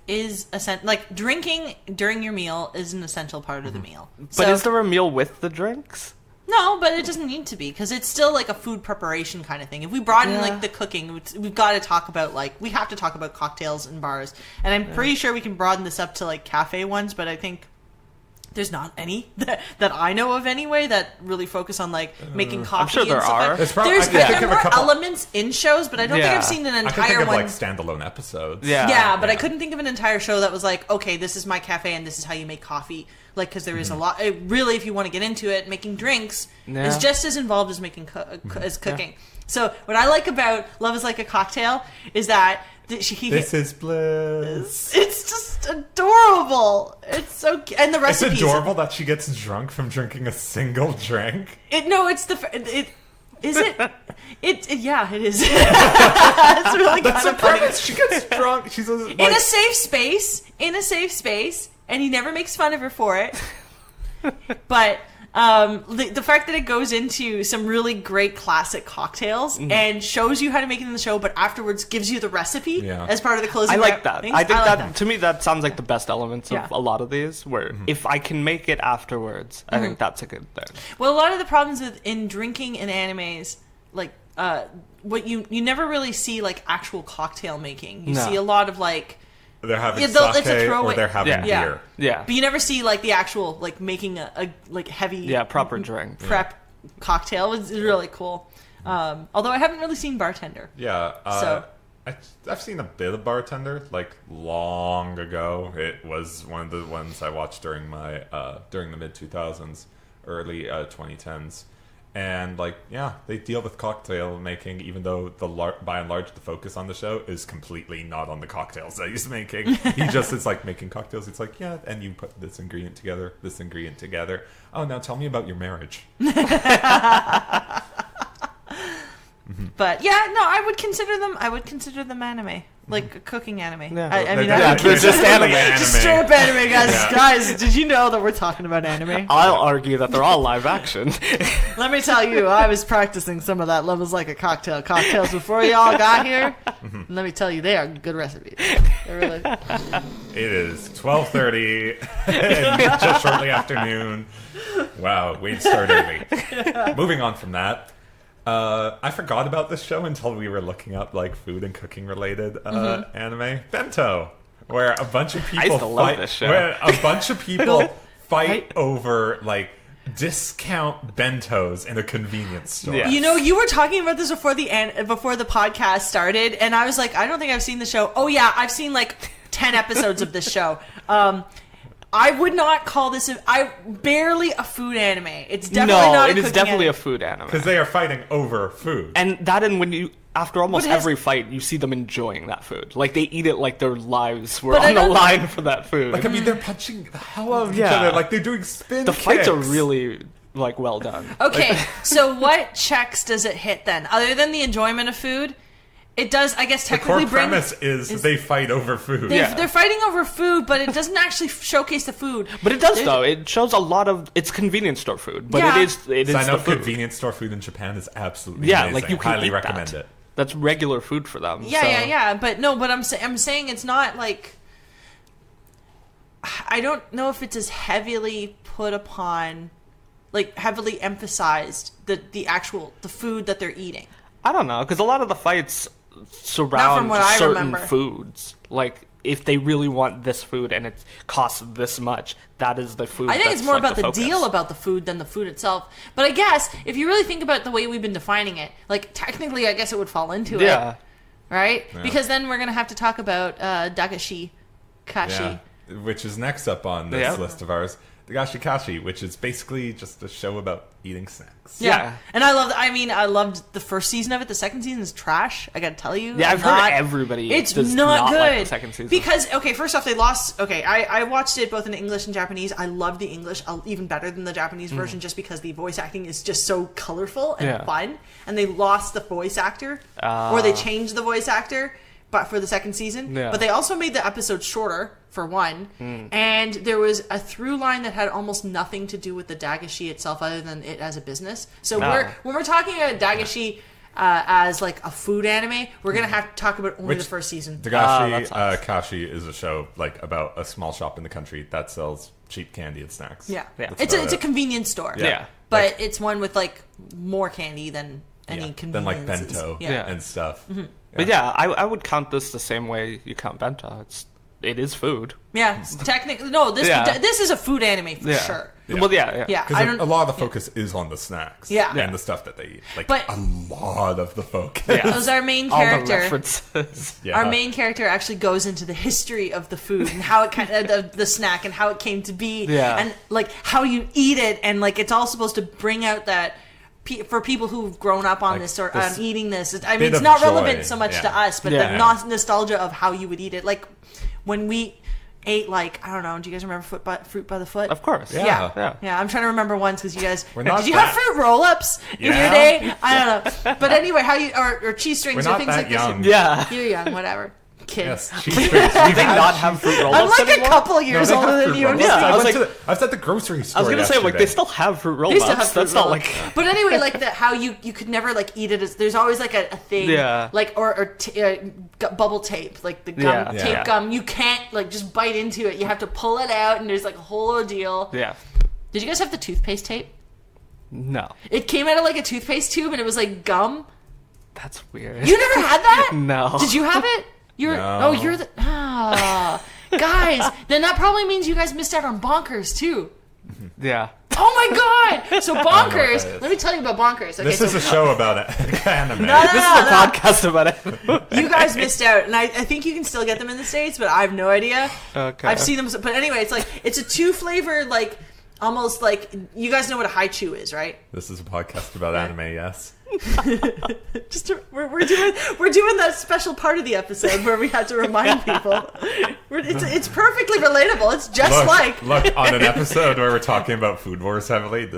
is essential. Like, drinking during your meal is an essential part of the meal. But is there a meal with the drinks? No, but it doesn't need to be because it's still like a food preparation kind of thing. If we broaden like the cooking, we've got to talk about we have to talk about cocktails and bars. And I'm pretty sure we can broaden this up to like cafe ones, but I think there's not any that I know of anyway that really focus on like making coffee. I'm sure there and stuff are. Like. There are more elements in shows, but I don't think I've seen an entire I can think of one. Like standalone episodes. Yeah, I couldn't think of an entire show that was like, okay, this is my cafe and this is how you make coffee. Like, because there is a lot. Really, if you want to get into it, making drinks is just as involved as making as cooking. Yeah. So, what I like about Love is Like a Cocktail is that this is bliss. It's just adorable. It's so cute. And the recipes. It's adorable that she gets drunk from drinking a single drink. Is it? Yeah, it is. It's really kind of funny. She gets drunk. She's in a safe space, and he never makes fun of her for it. But the fact that it goes into some really great classic cocktails and shows you how to make it in the show, but afterwards gives you the recipe as part of the closing. I like that. Things. I think that to me that sounds like the best elements of a lot of these. Where if I can make it afterwards, I think that's a good thing. Well, a lot of the problems in drinking in animes, like what you never really see like actual cocktail making. You see a lot of like. They're having sake or they're having beer. Yeah. But you never see like the actual like making a like heavy proper drink prep cocktail. It's really cool. Although I haven't really seen Bartender. Yeah. So. I've seen a bit of Bartender, like, long ago. It was one of the ones I watched during the mid-2000s, early 2010s. And, like, yeah, they deal with cocktail making, even though by and large the focus on the show is completely not on the cocktails that he's making. He just is, like, making cocktails. It's like, yeah, and you put this ingredient together. Oh, now tell me about your marriage. But yeah, no, I would consider them anime, like a cooking anime. Yeah. I mean, they're just anime. Just straight up anime, guys. Yeah. Guys, did you know that we're talking about anime? I'll argue that they're all live action. Let me tell you, I was practicing some of that Love is Like a cocktails before y'all got here. And let me tell you, they are good recipes. They're really. It is 12:30, just shortly afternoon. Wow, we'd start early. Moving on from that. I forgot about this show until we were looking up like food and cooking related anime. Bento, where a bunch of people I used to love this show. Where a bunch of people fight over like discount bentos in a convenience store. Yeah. You know, you were talking about this before the podcast started, and I was like, I don't think I've seen the show. Oh yeah, I've seen like 10 episodes of this show. I would not call this barely a food anime. It's definitely not a cooking it is definitely anime. a food anime. Because they are fighting over food. And when you, after almost every fight, you see them enjoying that food. Like, they eat it like their lives were on the line for that food. Like, I mean, they're punching the hell out of each other. Like, they're doing spin kicks. Fights are really, like, well done. Okay, so what checks does it hit then? Other than the enjoyment of food, it does, I guess, technically the core premise is they fight over food. They're fighting over food, but it doesn't actually showcase the food. But it does, though. It shows a lot of... It's convenience store food, but it is so I know the food. Convenience store food in Japan is absolutely amazing. Like, you can highly eat recommend that. it. That's regular food for them. Yeah. But I'm saying it's not, like... I don't know if it's as heavily put upon... Like, heavily emphasized the food that they're eating. I don't know, because a lot of the fights... surround certain foods. Like, if they really want this food and it costs this much, that is the food. I think it's more about the deal about the food than the food itself. But I guess if you really think about the way we've been defining it, like technically I guess it would fall into it. Right? Yeah. Because then we're going to have to talk about Dagashi Kashi. Yeah. Which is next up on this list of ours. Dagashi Kashi, which is basically just a show about eating snacks. Yeah. And I loved the first season of it. The second season is trash, I gotta tell you. Yeah, I've heard everybody does not good. Like the second season. Because, okay, first off, they lost... Okay, I watched it both in English and Japanese. I love the English even better than the Japanese version just because the voice acting is just so colorful and fun. And they lost the voice actor. Or they changed the voice actor but for the second season. Yeah. But they also made the episodes shorter, for one. And there was a through line that had almost nothing to do with the Dagashi itself other than it as a business. So when we're talking about Dagashi as like a food anime, we're going to have to talk about only the first season. Dagashi Kashi is a show like about a small shop in the country that sells cheap candy and snacks. Yeah. It's a convenience store. Yeah. But like, it's one with like more candy than any convenience. Than like bento and stuff. Mm-hmm. But yeah, I would count this the same way you count bento. It is food. Yeah, technically, no. This is a food anime for sure. Yeah. Well, yeah. Because a lot of the focus is on the snacks. And the stuff that they eat. Like, but a lot of the focus. Yeah. Because our main character, all the references. Our main character actually goes into the history of the food and how it kind of the snack and how it came to be, and like how you eat it, and like it's all supposed to bring out that. For people who've grown up on this or on eating this, I mean, it's not relevant so much to us, but the nostalgia of how you would eat it. Like when we ate, like, I don't know, do you guys remember Fruit by the Foot? Of course. Yeah. I'm trying to remember once because you guys did you have fruit roll-ups in your day? I don't know. But anyway, how you or cheese strings or things like young. this. Yeah. You're young, whatever. Kids. Yes, do they not have fruit roll-ups I'm like anymore? a couple years older than you. I was at the grocery store. I was gonna say, like, they still have fruit roll-ups. That's not like. But anyway, like how you could never like eat it. There's always like a thing, like or bubble tape, like the gum tape gum. You can't like just bite into it. You have to pull it out, and there's like a whole ordeal. Yeah. Did you guys have the toothpaste tape? No. It came out of like a toothpaste tube, and it was like gum. That's weird. You never had that? No. Did you have it? You're the guys. Then that probably means you guys missed out on Bonkers too. Yeah. Oh my god! So Bonkers. Let me tell you about Bonkers. Okay, this is a show about anime. This is a podcast about it. You guys missed out, and I think you can still get them in the States, but I have no idea. Okay. I've seen them, but anyway, it's a 2-flavor, like almost like, you guys know what a haichu is, right? This is a podcast about anime, yes. We're doing that special part of the episode where we had to remind people. It's perfectly relatable. It's just look on an episode where we're talking about food wars heavily.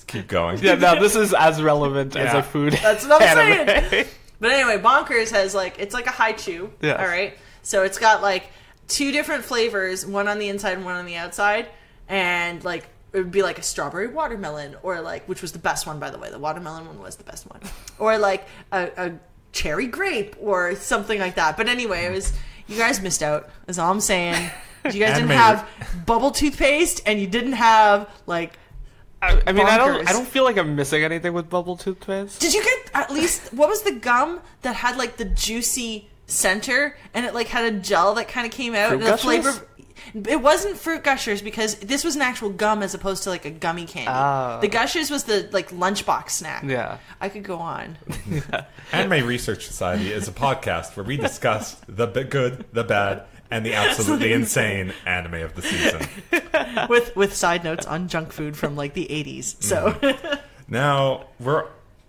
Keep going. Yeah, no, this is as relevant as a food. That's what I'm anime. saying. But anyway, Bonkers has it's like a haichu. Yes. All right, so it's got 2 different flavors, one on the inside and one on the outside, and it would be like a strawberry watermelon, or which was the best one, by the way. The watermelon one was the best one. Or a cherry grape or something like that. But anyway, you guys missed out, is all I'm saying. You guys didn't have bubble toothpaste, and you didn't have I mean, Bonkers. I don't feel like I'm missing anything with bubble toothpaste. Did you get at least, what was the gum that had the juicy center, and it had a gel that kind of came out? Fruit and the Gushers? flavor. It wasn't Fruit Gushers, because this was an actual gum as opposed to a gummy candy. Oh. The Gushers was the lunchbox snack. Yeah. I could go on. Anime Research Society is a podcast where we discuss the good, the bad, and the absolutely insane anime of the season. with side notes on junk food from the 80s. So Now, we're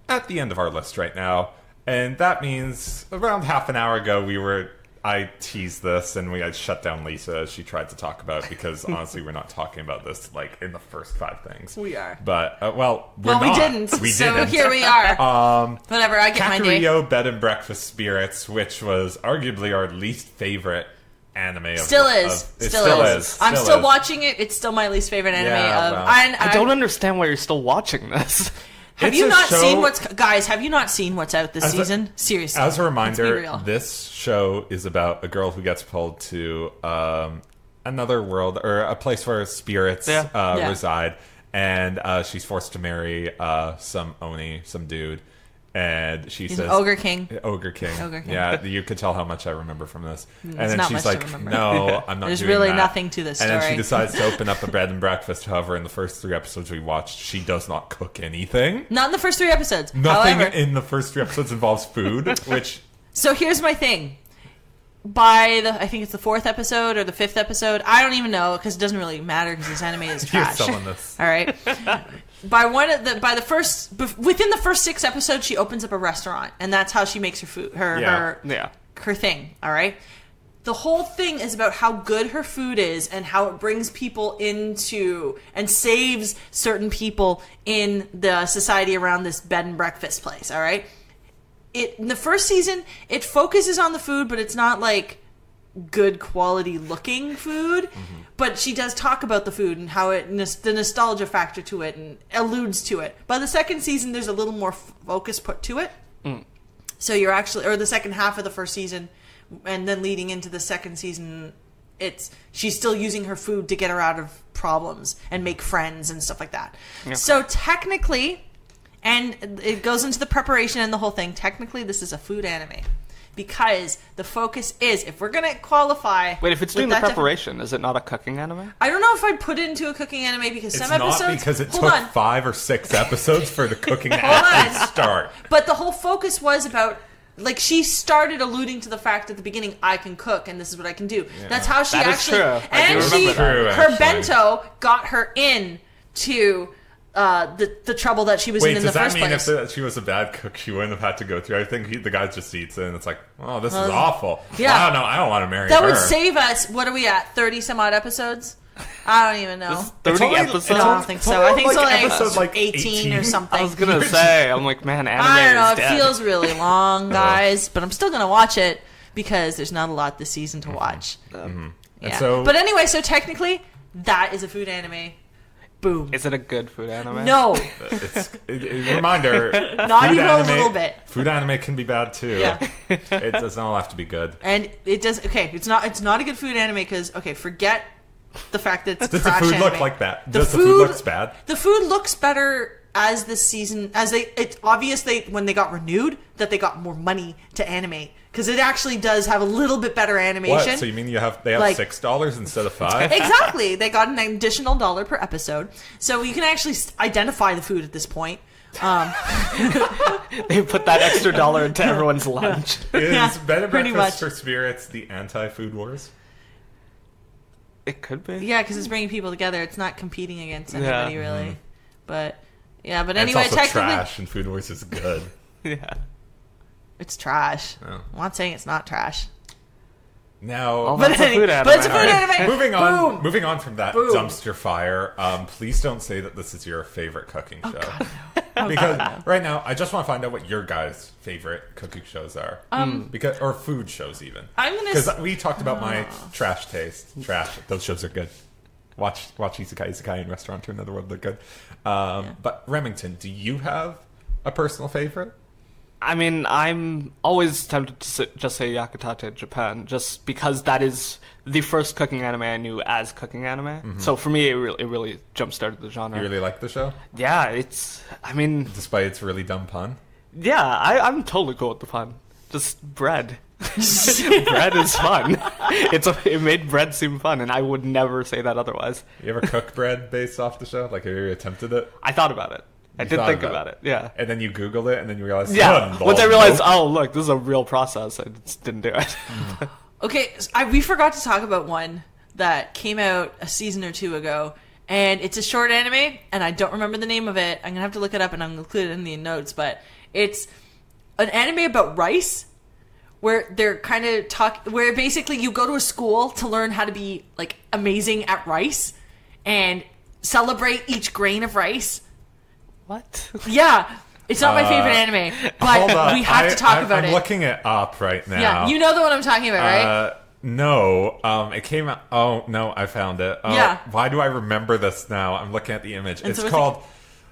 at the end of our list right now, and that means around half an hour ago I teased this, and I shut down Lisa as she tried to talk about it, because honestly, we're not talking about this in the first 5 things. We are. But, we're not. We didn't. We so didn't. Here we are. Whatever, I get my day. Kakuryou Bed and Breakfast Spirits, which was arguably our least favorite anime. It still is. I'm still watching it. It's still my least favorite anime. I don't understand why you're still watching this. Have you not seen what's out this season? Seriously. As a reminder, this show is about a girl who gets pulled to another world, or a place where spirits reside, and she's forced to marry some dude. And she says, Ogre King. Ogre King. Yeah, you could tell how much I remember from this. And then not she's much like, to remember. no, I'm not There's doing really that. nothing to this story. And then she decides to open up a bed and breakfast. However, in the first 3 episodes we watched, she does not cook anything. Not in the first 3 episodes. Nothing in the first 3 episodes involves food, which... So here's my thing. By I think it's the 4th episode or the 5th episode. I don't even know, because it doesn't really matter, because this anime is trash. You're selling this. All right. Within the first 6 episodes, she opens up a restaurant, and that's how she makes her food, her thing. All right. The whole thing is about how good her food is, and how it brings people into and saves certain people in the society around this bed and breakfast place. All right. In the first season, it focuses on the food, but it's not good quality looking food. Mm-hmm. But she does talk about the food and how the nostalgia factor to it, and alludes to it. By the second season, there's a little more focus put to it. Mm. So you're or the second half of the first season, and then leading into the second season, she's still using her food to get her out of problems and make friends and stuff like that. Okay. So technically, and it goes into the preparation and the whole thing, technically this is a food anime. Because the focus is, if we're going to qualify... Wait, if it's doing the preparation, is it not a cooking anime? I don't know if I'd put it into a cooking anime, because some episodes... It's not, because it took 5 or 6 episodes for the cooking anime to start. But the whole focus was about... she started alluding to the fact at the beginning, I can cook, and this is what I can do. Yeah. That's how she actually... And her bento got her in to... the trouble that she was in the first place. Wait, does that mean if she was a bad cook, she wouldn't have had to go through? I think the guy just eats it, and it's like, oh, this is awful. Yeah. I don't want to marry her. That would save us, what are we at, 30-some-odd episodes? I don't even know. 30 episodes? I don't think so. I think it's like 18 or something. I was going to say, I'm like, man, anime I don't know, is dead. It feels really long, guys, but I'm still going to watch it, because there's not a lot this season to watch. Mm-hmm. Yeah. But anyway, so technically, that is a food anime. Boom. Is it a good food anime? No. Reminder. Not even a little bit. Food anime can be bad too. Yeah. It does not all have to be good. And it does. Okay, it's not a good food anime because forget the fact that it's does trash the food anime. look like that? Does the food looks bad? The food looks better it's obvious when they got renewed that they got more money to animate, because it actually does have a little bit better animation. What? So you mean they have like, $6 instead of $5? Exactly. They got an additional $1 per episode, so you can actually identify the food at this point. They put that extra $1 into everyone's lunch. Is Bed and Breakfast for Spirits the anti-food wars? It could be. Yeah, because it's bringing people together. It's not competing against anybody, really. Mm-hmm. But anyway, it's also trash, and Food Wars is good. Yeah. It's trash. Oh. I'm not saying it's not trash. Now, but it's a food anime. Moving on from that dumpster fire. Please don't say that this is your favorite cooking show. God, no. Because right now, I just want to find out what your guys' favorite cooking shows are. Or food shows even. Because we talked about my trash taste. Trash. Those shows are good. Watch Isekai and Restaurant to Another World. They're good. But Remington, do you have a personal favorite? I mean, I'm always tempted to just say Yakutate Japan, just because that is the first cooking anime I knew as cooking anime. Mm-hmm. So for me, it really jump-started the genre. You really like the show? Yeah, despite its really dumb pun? Yeah, I'm totally cool with the pun. Just bread. Bread is fun. It made bread seem fun, and I would never say that otherwise. You ever cook bread based off the show? Like, have you ever attempted it? I thought about it. I did think about it, yeah. And then you Googled it, and then you realized... Yeah, once I realized, look, this is a real process, I just didn't do it. Okay, we forgot to talk about one that came out a season or two ago, and it's a short anime, and I don't remember the name of it. I'm going to have to look it up, and I'm going to include it in the notes, but it's an anime about rice, where they're kind of where basically you go to a school to learn how to be, like, amazing at rice, and celebrate each grain of rice. What? Yeah, it's not my favorite anime, but we have to talk about it. I'm looking it up right now. Yeah, you know the one I'm talking about, right? No, it came out. Oh no, I found it. Yeah. Why do I remember this now? I'm looking at the image. It's called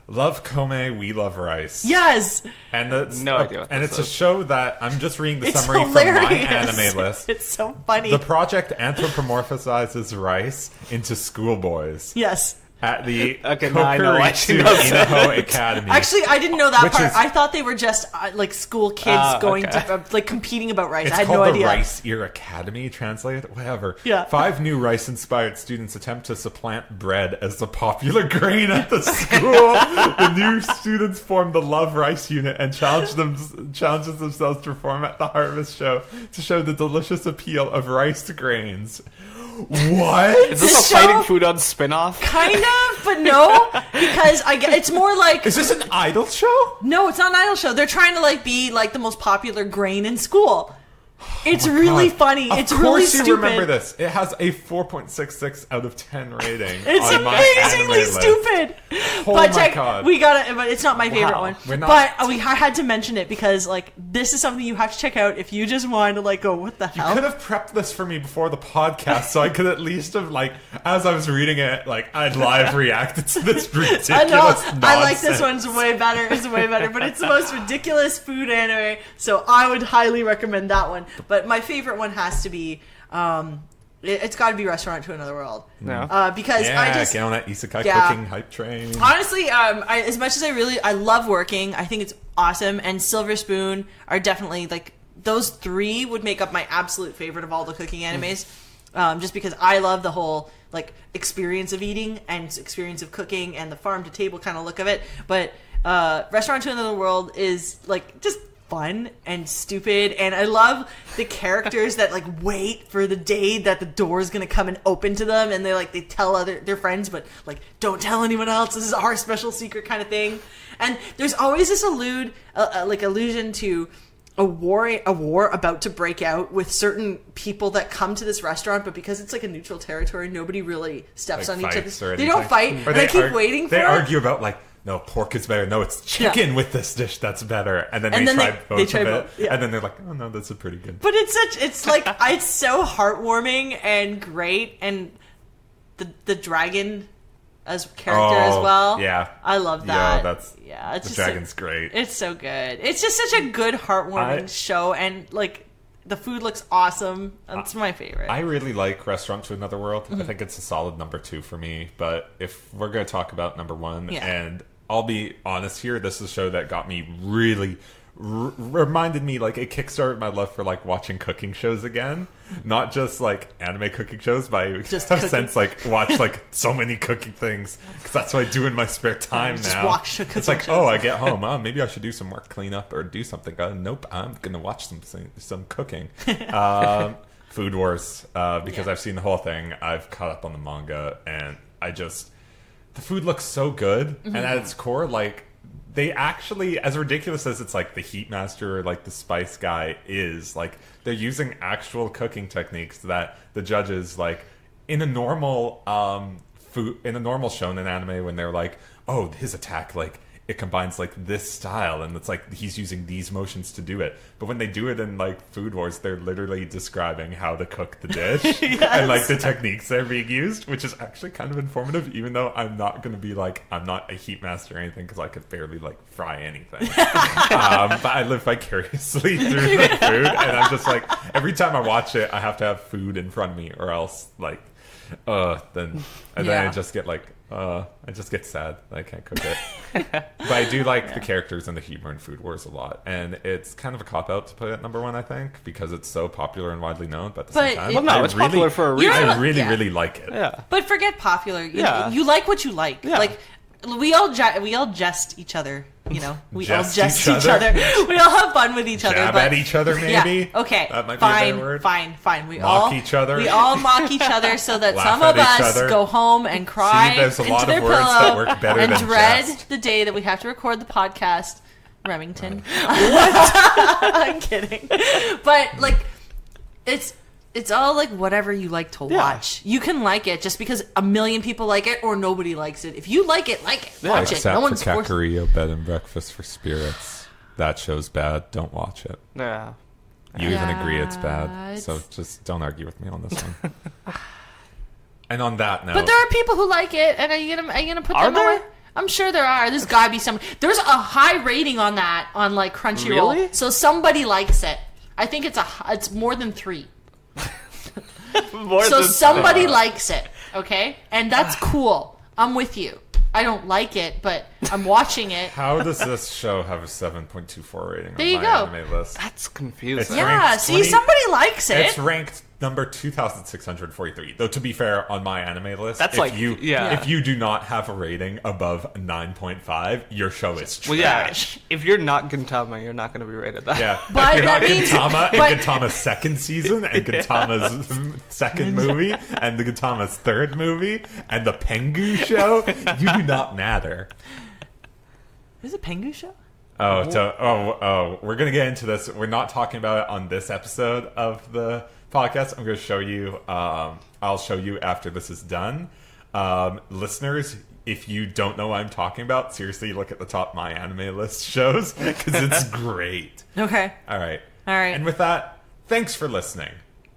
Love Kome, We Love Rice. Yes. And it's no idea. And it's a show that I'm just reading the summary from my anime list. It's so funny. The project anthropomorphizes rice into schoolboys. Yes. At the Kokuriitsu Inaho Academy. Actually, I didn't know that part. I thought they were just like school kids going to like competing about rice. I had no idea. It's called the Rice Ear Academy, translated. Whatever. Yeah. 5 new rice-inspired students attempt to supplant bread as the popular grain at the school. The new students form the Love Rice unit and challenges themselves to perform at the Harvest Show to show the delicious appeal of rice grains. What? Is this a Fighting Food-On spin-off? Kind of, but no, because it's more like... Is this an idol show? No, it's not an idol show. They're trying to like be like the most popular grain in school. It's really funny. It's really stupid. Of course you remember this. It has a 4.66 out of 10 rating. It's amazingly stupid. Oh my god. We got it, but it's not my favorite one. I had to mention it because like this is something you have to check out if you just wanted to like go, what the hell? You could have prepped this for me before the podcast so I could at least have like, as I was reading it, like I'd live reacted to this ridiculous nonsense. I like this one's way better. It's way better, but it's the most ridiculous food anime, so I would highly recommend that one. But my favorite one has to be, it's got to be Restaurant to Another World. No. Because I just get on that isekai cooking hype train. Honestly, as much as I love working, I think it's awesome. And Silver Spoon are definitely like those 3 would make up my absolute favorite of all the cooking animes. Just because I love the whole like experience of eating and experience of cooking and the farm to table kind of look of it. But Restaurant to Another World is like just fun and stupid, and I love the characters that like wait for the day that the door is gonna come and open to them, and they tell their friends, but like don't tell anyone else. This is our special secret kind of thing. And there's always this allusion to a war about to break out with certain people that come to this restaurant, but because it's like a neutral territory, nobody really steps on each other. They don't fight, but they keep waiting for it. They argue about like, no, pork is better. No, it's chicken with this dish that's better. And then they try both. Yeah. And then they're like, oh no, that's a pretty good. But it's so heartwarming and great. And the dragon as character as well. Yeah. I love that. The dragon's great. It's so good. It's just such a good heartwarming show. And like the food looks awesome. That's my favorite. I really like Restaurant to Another World. Mm-hmm. I think it's a solid number 2 for me. But if we're going to talk about number 1, and I'll be honest here, this is a show that got me really, reminded me, like, it kickstarted my love for, like, watching cooking shows again. Not just, like, anime cooking shows, but I have since, like, watched, like, so many cooking things. Because that's what I do in my spare time now. Just watch a cooking It's like, shows. I get home. Oh, maybe I should do some more cleanup or do something. Nope, I'm going to watch some cooking. Food Wars, because I've seen the whole thing. I've caught up on the manga, and the food looks so good. And at its core, like, they actually, as ridiculous as it's like the Heat Master or like the Spice Guy is, like, they're using actual cooking techniques that the judges, like, in a normal shonen anime, when they're like, oh, his attack, like, it combines like this style, and it's like he's using these motions to do it. But when they do it in like Food Wars, they're literally describing how to cook the dish and like the techniques that are being used, which is actually kind of informative, even though I'm not going to be like, I'm not a heat master or anything, because I could barely like fry anything. But I live vicariously through the food, and I'm just like, every time I watch it, I have to have food in front of me, or else like then I just get like I just get sad that I can't cook it. But I do like the characters and the humor in Food Wars a lot, and it's kind of a cop-out to put it at number one, I think, because it's so popular and widely known, but at the same time, it's popular for a reason. I really like it. Yeah. But forget popular. You like what you like. Yeah. Like, we all jest each other, you know. We all Jest jest each each other? other. We all have fun with each other. Jab but at each other, maybe? Yeah, okay. That might be fine, a better word. Fine. We Mock all each other. We all mock each other so that Laugh some at of each us other. go home and cry See, there's a into lot their of words pillow that work better and than dread jest. the day that we have to record the podcast. Remington. What? I'm kidding. But like, it's all like whatever you like to watch. You can like it just because a million people like it or nobody likes it. If you like it, watch it. Except No for one's forced. Kakariko Bed and Breakfast for Spirits. That show's bad. Don't watch it. Yeah. You even agree it's bad. So just don't argue with me on this one. And on that note, But there are people who like it, and are you gonna put them there? away? I'm sure there are. There's gotta be some. There's a high rating on that on like Crunchyroll. Really? So somebody likes it. I think it's more than 3. So somebody likes it, okay? And that's cool. I'm with you. I don't like it, but I'm watching it. how does this show have a 7.24 rating There on you my go. anime list? That's confusing. Yeah, ranked see, 20 somebody likes it. It's ranked number 2,643. Though to be fair, on my anime list, That's if you do not have a rating above 9.5, your show is trash. Well, yeah, if you're not Gintama, you're not going to be rated that. Yeah, But if you're not that means- Gintama but- in Gintama's second season and Gintama's second movie and the Gintama's third movie and the Pengu show, you do not matter. Is it Pengu show? We're gonna get into this. We're not talking about it on this episode of the podcast. I'm gonna show you. I'll show you after this is done. Listeners, if you don't know what I'm talking about, seriously, look at the top My Anime List shows because it's great. Okay. All right. And with that, thanks for listening.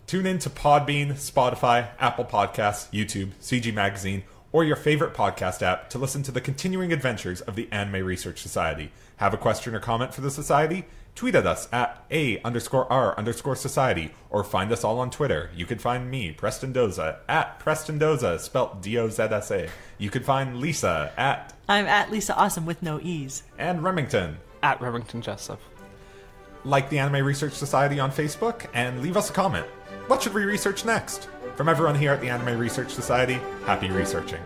Tune in to Podbean, Spotify, Apple Podcasts, YouTube, CG Magazine, or your favorite podcast app to listen to the continuing adventures of the Anime Research Society. Have a question or comment for the Society? Tweet at us at _R_Society, or find us all on Twitter. You can find me, Preston Doza, at Preston Doza, spelt D-O-Z-S-A. You can find Lisa at... I'm at Lisa Awesome with no E's. And Remington. At Remington Jessup. Like the Anime Research Society on Facebook, and leave us a comment. What should we research next? From everyone here at the Anime Research Society, happy researching.